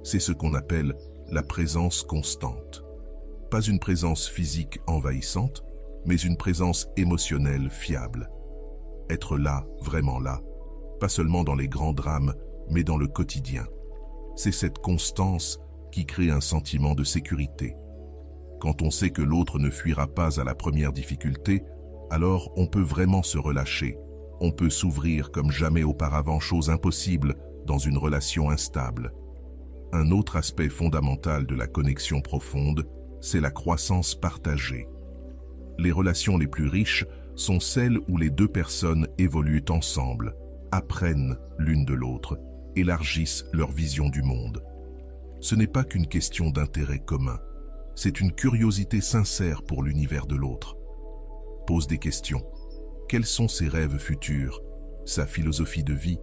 c'est ce qu'on appelle la présence constante. Pas une présence physique envahissante, mais une présence émotionnelle fiable. Être là, vraiment là, pas seulement dans les grands drames, mais dans le quotidien. C'est cette constance qui crée un sentiment de sécurité. Quand on sait que l'autre ne fuira pas à la première difficulté, alors on peut vraiment se relâcher. On peut s'ouvrir comme jamais auparavant, chose impossible dans une relation instable. Un autre aspect fondamental de la connexion profonde, c'est la croissance partagée. Les relations les plus riches sont celles où les deux personnes évoluent ensemble, apprennent l'une de l'autre, élargissent leur vision du monde. Ce n'est pas qu'une question d'intérêt commun, c'est une curiosité sincère pour l'univers de l'autre. Pose des questions. Quels sont ses rêves futurs, sa philosophie de vie,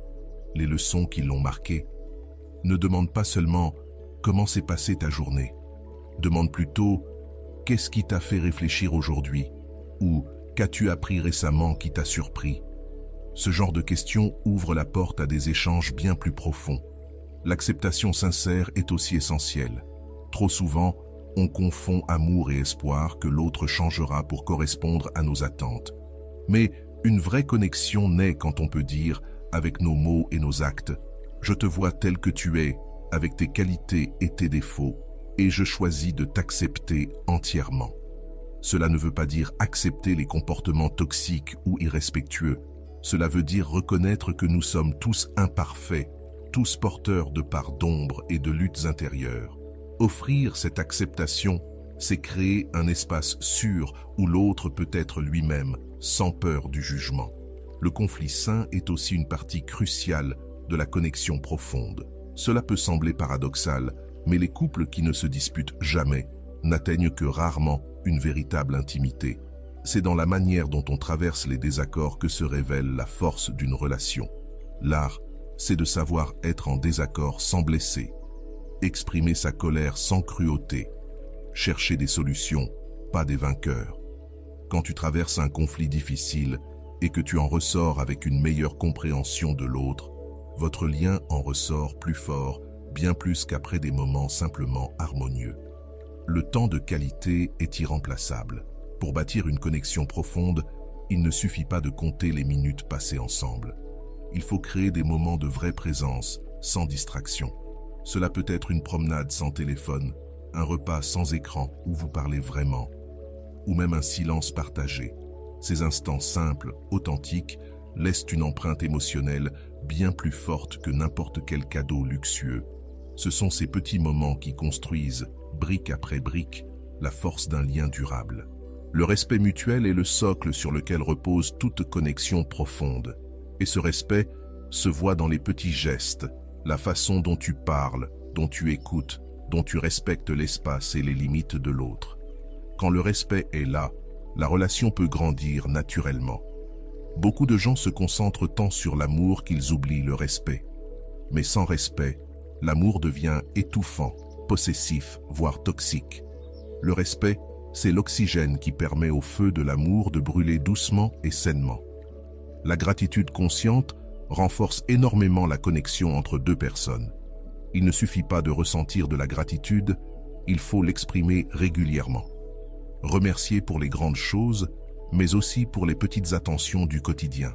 les leçons qui l'ont marqué? Ne demande pas seulement « Comment s'est passée ta journée ?» Demande plutôt « Qu'est-ce qui t'a fait réfléchir aujourd'hui ?» ou « Qu'as-tu appris récemment qui t'a surpris ?» Ce genre de questions ouvre la porte à des échanges bien plus profonds. L'acceptation sincère est aussi essentielle. Trop souvent, on confond amour et espoir que l'autre changera pour correspondre à nos attentes. Mais une vraie connexion naît quand on peut dire, avec nos mots et nos actes, « Je te vois tel que tu es, avec tes qualités et tes défauts, et je choisis de t'accepter entièrement. Cela ne veut pas dire accepter les comportements toxiques ou irrespectueux. Cela veut dire reconnaître que nous sommes tous imparfaits, tous porteurs de parts d'ombre et de luttes intérieures. Offrir cette acceptation, c'est créer un espace sûr où l'autre peut être lui-même, sans peur du jugement. Le conflit sain est aussi une partie cruciale de la connexion profonde. Cela peut sembler paradoxal, mais les couples qui ne se disputent jamais n'atteignent que rarement une véritable intimité. C'est dans la manière dont on traverse les désaccords que se révèle la force d'une relation. L'art, c'est de savoir être en désaccord sans blesser, exprimer sa colère sans cruauté, chercher des solutions, pas des vainqueurs. Quand tu traverses un conflit difficile et que tu en ressors avec une meilleure compréhension de l'autre, votre lien en ressort plus fort, bien plus qu'après des moments simplement harmonieux. Le temps de qualité est irremplaçable. Pour bâtir une connexion profonde, il ne suffit pas de compter les minutes passées ensemble. Il faut créer des moments de vraie présence, sans distraction. Cela peut être une promenade sans téléphone, un repas sans écran où vous parlez vraiment, ou même un silence partagé. Ces instants simples, authentiques, laissent une empreinte émotionnelle bien plus forte que n'importe quel cadeau luxueux. Ce sont ces petits moments qui construisent, brique après brique, la force d'un lien durable. Le respect mutuel est le socle sur lequel repose toute connexion profonde. Et ce respect se voit dans les petits gestes, la façon dont tu parles, dont tu écoutes, dont tu respectes l'espace et les limites de l'autre. Quand le respect est là, la relation peut grandir naturellement. Beaucoup de gens se concentrent tant sur l'amour qu'ils oublient le respect. Mais sans respect, l'amour devient étouffant, possessif, voire toxique. Le respect, c'est l'oxygène qui permet au feu de l'amour de brûler doucement et sainement. La gratitude consciente renforce énormément la connexion entre deux personnes. Il ne suffit pas de ressentir de la gratitude, il faut l'exprimer régulièrement. Remercier pour les grandes choses, mais aussi pour les petites attentions du quotidien.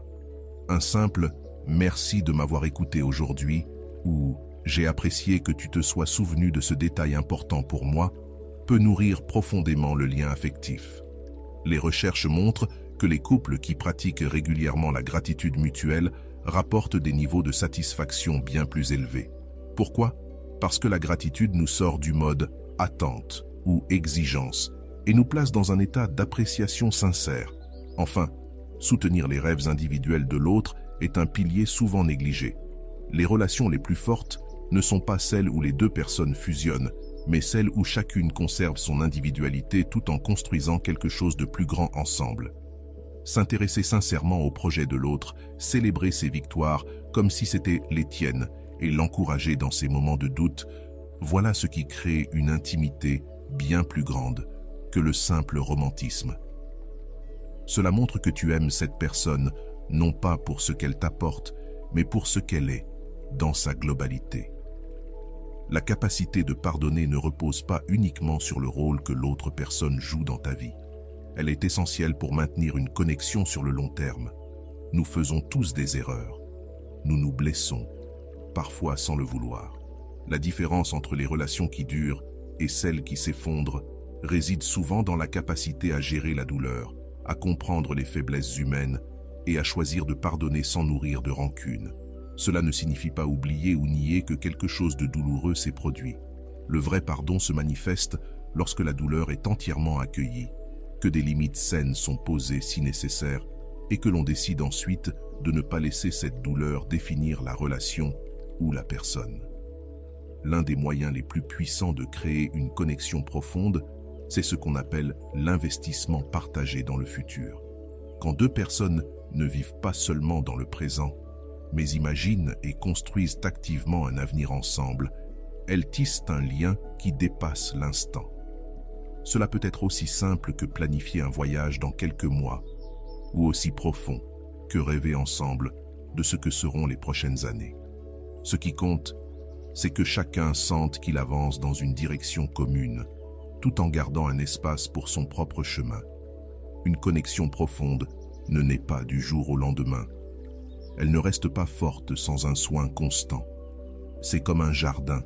Un simple « merci de m'avoir écouté aujourd'hui » ou « j'ai apprécié que tu te sois souvenu de ce détail important pour moi » peut nourrir profondément le lien affectif. Les recherches montrent que les couples qui pratiquent régulièrement la gratitude mutuelle rapportent des niveaux de satisfaction bien plus élevés. Pourquoi? Parce que la gratitude nous sort du mode « attente » ou « exigence » et nous place dans un état d'appréciation sincère. Enfin, soutenir les rêves individuels de l'autre est un pilier souvent négligé. Les relations les plus fortes ne sont pas celles où les deux personnes fusionnent, mais celles où chacune conserve son individualité tout en construisant quelque chose de plus grand ensemble. S'intéresser sincèrement au projet de l'autre, célébrer ses victoires comme si c'était les tiennes et l'encourager dans ses moments de doute, voilà ce qui crée une intimité bien plus grande que le simple romantisme. Cela montre que tu aimes cette personne, non pas pour ce qu'elle t'apporte, mais pour ce qu'elle est, dans sa globalité. La capacité de pardonner ne repose pas uniquement sur le rôle que l'autre personne joue dans ta vie. Elle est essentielle pour maintenir une connexion sur le long terme. Nous faisons tous des erreurs. Nous nous blessons, parfois sans le vouloir. La différence entre les relations qui durent et celles qui s'effondrent réside souvent dans la capacité à gérer la douleur, à comprendre les faiblesses humaines et à choisir de pardonner sans nourrir de rancune. Cela ne signifie pas oublier ou nier que quelque chose de douloureux s'est produit. Le vrai pardon se manifeste lorsque la douleur est entièrement accueillie, que des limites saines sont posées si nécessaire et que l'on décide ensuite de ne pas laisser cette douleur définir la relation ou la personne. L'un des moyens les plus puissants de créer une connexion profonde, c'est ce qu'on appelle l'investissement partagé dans le futur. Quand deux personnes ne vivent pas seulement dans le présent, mais imaginent et construisent activement un avenir ensemble, elles tissent un lien qui dépasse l'instant. Cela peut être aussi simple que planifier un voyage dans quelques mois, ou aussi profond que rêver ensemble de ce que seront les prochaines années. Ce qui compte, c'est que chacun sente qu'il avance dans une direction commune, tout en gardant un espace pour son propre chemin. Une connexion profonde ne naît pas du jour au lendemain. Elle ne reste pas forte sans un soin constant. C'est comme un jardin.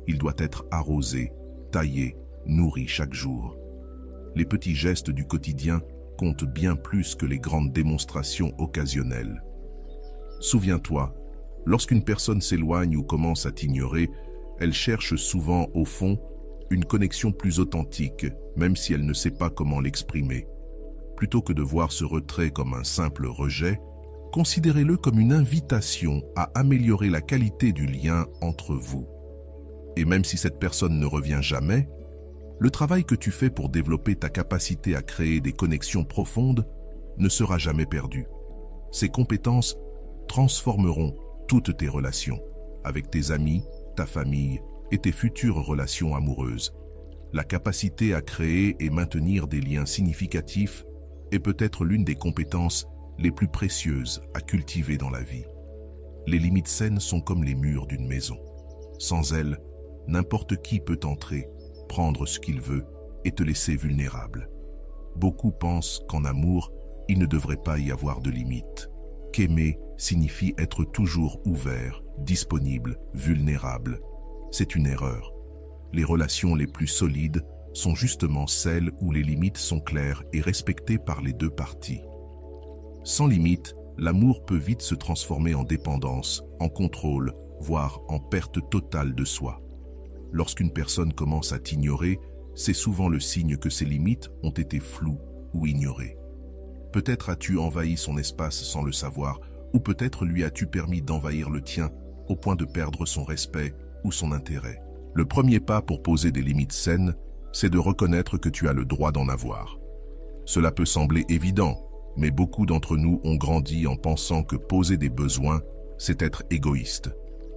Il doit être arrosé, taillé, nourri chaque jour. Les petits gestes du quotidien comptent bien plus que les grandes démonstrations occasionnelles. Souviens-toi, lorsqu'une personne s'éloigne ou commence à t'ignorer, elle cherche souvent, au fond, une connexion plus authentique, même si elle ne sait pas comment l'exprimer. Plutôt que de voir ce retrait comme un simple rejet, considérez-le comme une invitation à améliorer la qualité du lien entre vous. Et même si cette personne ne revient jamais, le travail que tu fais pour développer ta capacité à créer des connexions profondes ne sera jamais perdu. Ces compétences transformeront toutes tes relations, avec tes amis, ta famille et tes futures relations amoureuses. La capacité à créer et maintenir des liens significatifs est peut-être l'une des compétences les plus précieuses à cultiver dans la vie. Les limites saines sont comme les murs d'une maison. Sans elles, n'importe qui peut entrer, prendre ce qu'il veut et te laisser vulnérable. Beaucoup pensent qu'en amour, il ne devrait pas y avoir de limites. Qu'aimer signifie être toujours ouvert, disponible, vulnérable. C'est une erreur. Les relations les plus solides sont justement celles où les limites sont claires et respectées par les deux parties. Sans limite, l'amour peut vite se transformer en dépendance, en contrôle, voire en perte totale de soi. Lorsqu'une personne commence à t'ignorer, c'est souvent le signe que ses limites ont été floues ou ignorées. Peut-être as-tu envahi son espace sans le savoir, ou peut-être lui as-tu permis d'envahir le tien au point de perdre son respect ou son intérêt. Le premier pas pour poser des limites saines, c'est de reconnaître que tu as le droit d'en avoir. Cela peut sembler évident, mais beaucoup d'entre nous ont grandi en pensant que poser des besoins, c'est être égoïste.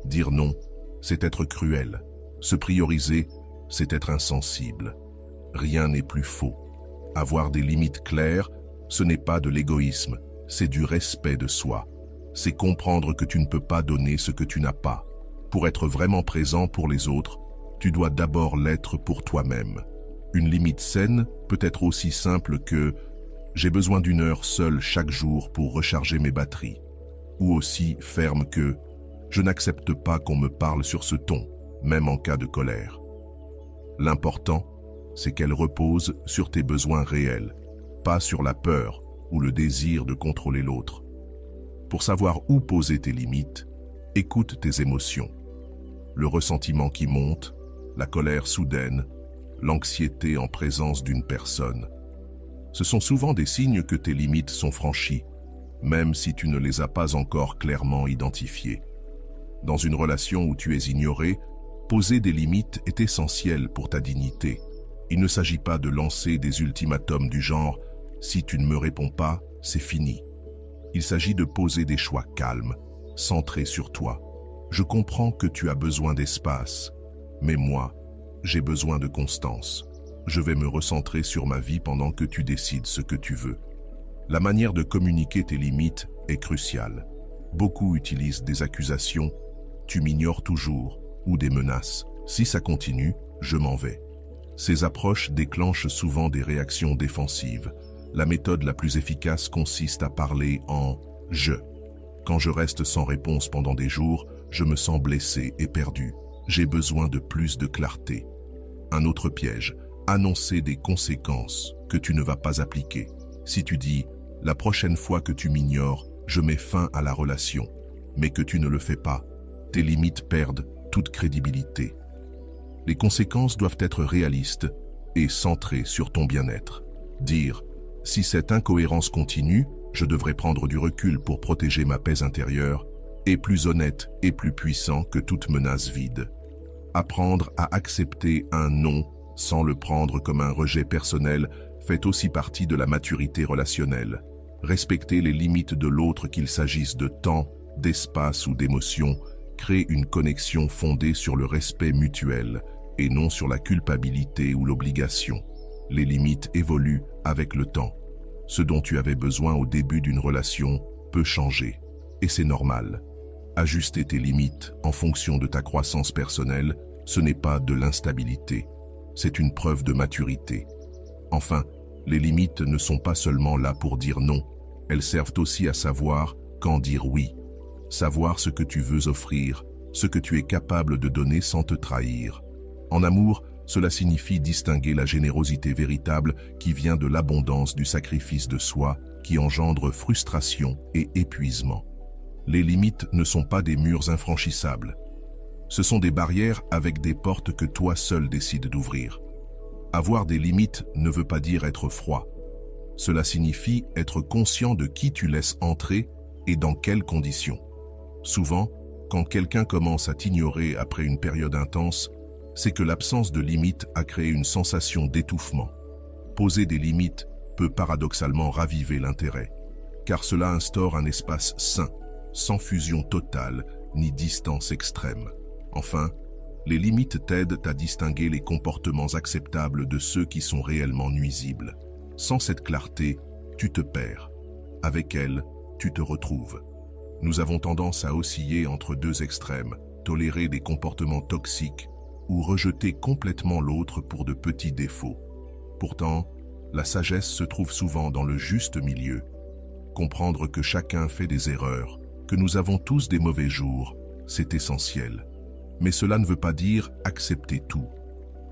Dire non, c'est être cruel. Se prioriser, c'est être insensible. Rien n'est plus faux. Avoir des limites claires, ce n'est pas de l'égoïsme, c'est du respect de soi. C'est comprendre que tu ne peux pas donner ce que tu n'as pas. Pour être vraiment présent pour les autres, tu dois d'abord l'être pour toi-même. Une limite saine peut être aussi simple que « j'ai besoin d'une heure seule chaque jour pour recharger mes batteries » ou aussi ferme que « je n'accepte pas qu'on me parle sur ce ton », même en cas de colère. L'important, c'est qu'elle repose sur tes besoins réels, pas sur la peur ou le désir de contrôler l'autre. Pour savoir où poser tes limites, écoute tes émotions. Le ressentiment qui monte, la colère soudaine, l'anxiété en présence d'une personne. Ce sont souvent des signes que tes limites sont franchies, même si tu ne les as pas encore clairement identifiées. Dans une relation où tu es ignoré, poser des limites est essentiel pour ta dignité. Il ne s'agit pas de lancer des ultimatums du genre « si tu ne me réponds pas, c'est fini ». Il s'agit de poser des choix calmes, centrés sur toi. Je comprends que tu as besoin d'espace, mais moi, j'ai besoin de constance. Je vais me recentrer sur ma vie pendant que tu décides ce que tu veux. La manière de communiquer tes limites est cruciale. Beaucoup utilisent des accusations « tu m'ignores toujours » ou des menaces « si ça continue, je m'en vais ». Ces approches déclenchent souvent des réactions défensives. La méthode la plus efficace consiste à parler en « je ». Quand je reste sans réponse pendant des jours, je me sens blessé et perdu. J'ai besoin de plus de clarté. Un autre piège, annoncer des conséquences que tu ne vas pas appliquer. Si tu dis « la prochaine fois que tu m'ignores, je mets fin à la relation », mais que tu ne le fais pas, tes limites perdent toute crédibilité. Les conséquences doivent être réalistes et centrées sur ton bien-être. Dire « si cette incohérence continue, je devrais prendre du recul pour protéger ma paix intérieure » est plus honnête et plus puissant que toute menace vide. Apprendre à accepter un non sans le prendre comme un rejet personnel fait aussi partie de la maturité relationnelle. Respecter les limites de l'autre, qu'il s'agisse de temps, d'espace ou d'émotion, crée une connexion fondée sur le respect mutuel et non sur la culpabilité ou l'obligation. Les limites évoluent avec le temps. Ce dont tu avais besoin au début d'une relation peut changer, et c'est normal. Ajuster tes limites en fonction de ta croissance personnelle, ce n'est pas de l'instabilité, c'est une preuve de maturité. Enfin, les limites ne sont pas seulement là pour dire non, elles servent aussi à savoir quand dire oui. Savoir ce que tu veux offrir, ce que tu es capable de donner sans te trahir. En amour, Cela signifie distinguer la générosité véritable qui vient de l'abondance du sacrifice de soi, qui engendre frustration et épuisement. Les limites ne sont pas des murs infranchissables. Ce sont des barrières avec des portes que toi seul décides d'ouvrir. Avoir des limites ne veut pas dire être froid. Cela signifie être conscient de qui tu laisses entrer et dans quelles conditions. Souvent, quand quelqu'un commence à t'ignorer après une période intense, c'est que l'absence de limites a créé une sensation d'étouffement. Poser des limites peut paradoxalement raviver l'intérêt, car cela instaure un espace sain, sans fusion totale ni distance extrême. Enfin, les limites t'aident à distinguer les comportements acceptables de ceux qui sont réellement nuisibles. Sans cette clarté, tu te perds. Avec elle, tu te retrouves. Nous avons tendance à osciller entre deux extrêmes, tolérer des comportements toxiques ou rejeter complètement l'autre pour de petits défauts. Pourtant, la sagesse se trouve souvent dans le juste milieu. Comprendre que chacun fait des erreurs, que nous avons tous des mauvais jours, c'est essentiel. Mais cela ne veut pas dire accepter tout.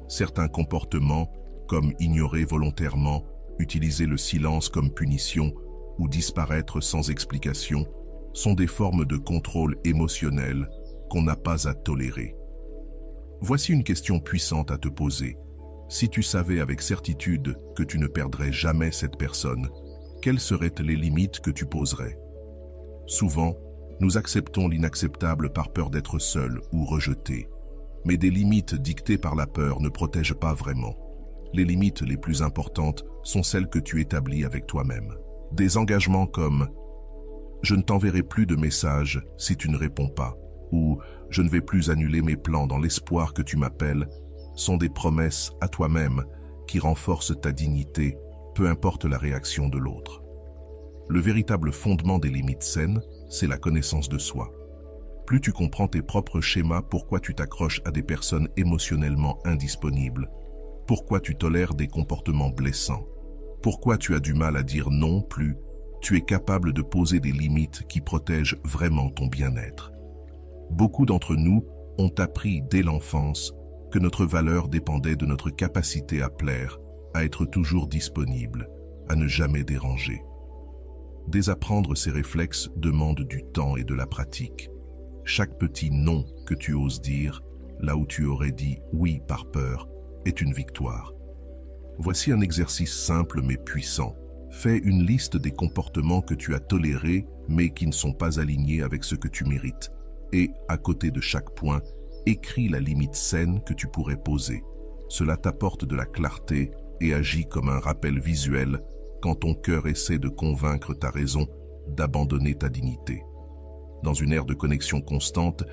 Certains comportements, comme ignorer volontairement, utiliser le silence comme punition ou disparaître sans explication, sont des formes de contrôle émotionnel qu'on n'a pas à tolérer. Voici une question puissante à te poser. Si tu savais avec certitude que tu ne perdrais jamais cette personne, quelles seraient les limites que tu poserais? Souvent, nous acceptons l'inacceptable par peur d'être seuls ou rejetés. Mais des limites dictées par la peur ne protègent pas vraiment. Les limites les plus importantes sont celles que tu établis avec toi-même. Des engagements comme « Je ne t'enverrai plus de messages si tu ne réponds pas » ou « Je ne vais plus annuler mes plans dans l'espoir que tu m'appelles » sont des promesses à toi-même qui renforcent ta dignité, peu importe la réaction de l'autre. Le véritable fondement des limites saines, c'est la connaissance de soi. Plus tu comprends tes propres schémas, pourquoi tu t'accroches à des personnes émotionnellement indisponibles, pourquoi tu tolères des comportements blessants, pourquoi tu as du mal à dire non, plus tu es capable de poser des limites qui protègent vraiment ton bien-être. Beaucoup d'entre nous ont appris dès l'enfance que notre valeur dépendait de notre capacité à plaire, à être toujours disponible, à ne jamais déranger. Désapprendre ces réflexes demande du temps et de la pratique. Chaque petit non que tu oses dire, là où tu aurais dit oui par peur, est une victoire. Voici un exercice simple mais puissant. Fais une liste des comportements que tu as tolérés mais qui ne sont pas alignés avec ce que tu mérites. Et, à côté de chaque point, écris la limite saine que tu pourrais poser. Cela t'apporte de la clarté et agit comme un rappel visuel quand ton cœur essaie de convaincre ta raison d'abandonner ta dignité. Dans une ère de connexion constante,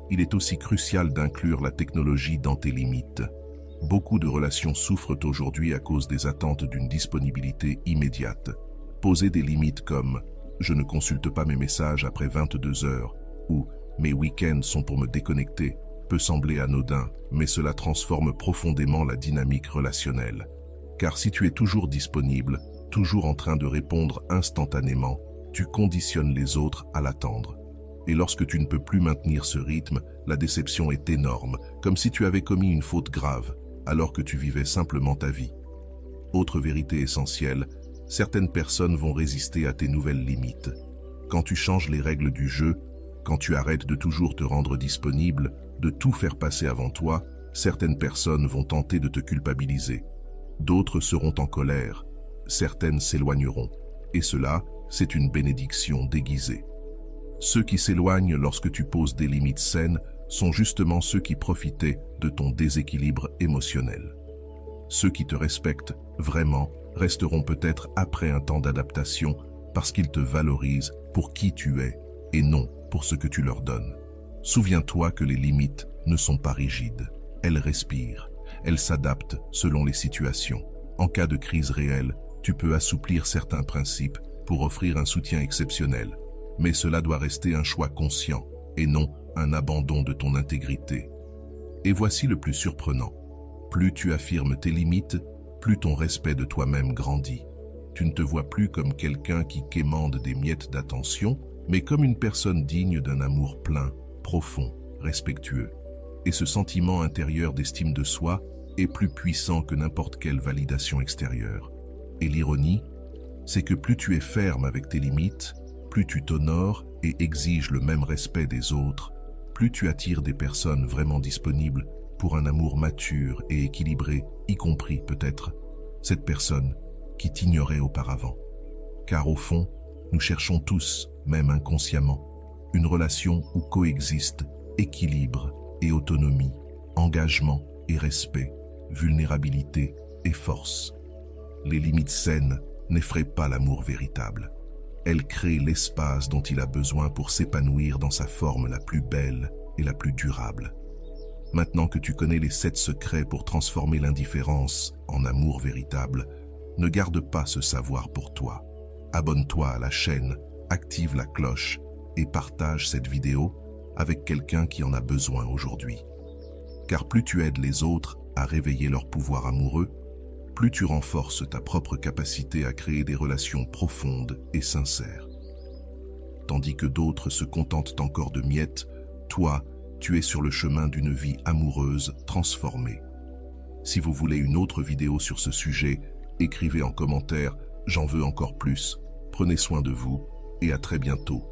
il est aussi crucial d'inclure la technologie dans tes limites. Beaucoup de relations souffrent aujourd'hui à cause des attentes d'une disponibilité immédiate. Poser des limites comme « Je ne consulte pas mes messages après 22 heures » ou « Mes week-ends sont pour me déconnecter » peut sembler anodin, mais cela transforme profondément la dynamique relationnelle. Car si tu es toujours disponible, toujours en train de répondre instantanément, tu conditionnes les autres à l'attendre. Et lorsque tu ne peux plus maintenir ce rythme, la déception est énorme, comme si tu avais commis une faute grave, alors que tu vivais simplement ta vie. Autre vérité essentielle, certaines personnes vont résister à tes nouvelles limites. Quand tu changes les règles du jeu, quand tu arrêtes de toujours te rendre disponible, de tout faire passer avant toi, certaines personnes vont tenter de te culpabiliser. D'autres seront en colère, certaines s'éloigneront. Et cela, c'est une bénédiction déguisée. Ceux qui s'éloignent lorsque tu poses des limites saines sont justement ceux qui profitaient de ton déséquilibre émotionnel. Ceux qui te respectent vraiment resteront peut-être après un temps d'adaptation parce qu'ils te valorisent pour qui tu es et non pour ce que tu leur donnes. Souviens-toi que les limites ne sont pas rigides. Elles respirent. Elles s'adaptent selon les situations. En cas de crise réelle, tu peux assouplir certains principes pour offrir un soutien exceptionnel. Mais cela doit rester un choix conscient et non un abandon de ton intégrité. Et voici le plus surprenant. Plus tu affirmes tes limites, plus ton respect de toi-même grandit. Tu ne te vois plus comme quelqu'un qui quémande des miettes d'attention, mais comme une personne digne d'un amour plein, profond, respectueux. Et ce sentiment intérieur d'estime de soi est plus puissant que n'importe quelle validation extérieure. Et l'ironie, c'est que plus tu es ferme avec tes limites, plus tu t'honores et exiges le même respect des autres, plus tu attires des personnes vraiment disponibles pour un amour mature et équilibré, y compris peut-être cette personne qui t'ignorait auparavant. Car au fond, nous cherchons tous, même inconsciemment, une relation où coexistent équilibre et autonomie, engagement et respect, vulnérabilité et force. Les limites saines n'effraient pas l'amour véritable. Elles créent l'espace dont il a besoin pour s'épanouir dans sa forme la plus belle et la plus durable. Maintenant que tu connais les 7 secrets pour transformer l'indifférence en amour véritable, ne garde pas ce savoir pour toi. Abonne-toi à la chaîne, active la cloche et partage cette vidéo avec quelqu'un qui en a besoin aujourd'hui. Car plus tu aides les autres à réveiller leur pouvoir amoureux, plus tu renforces ta propre capacité à créer des relations profondes et sincères. Tandis que d'autres se contentent encore de miettes, toi, tu es sur le chemin d'une vie amoureuse transformée. Si vous voulez une autre vidéo sur ce sujet, écrivez en commentaire « J'en veux encore plus ». Prenez soin de vous et à très bientôt.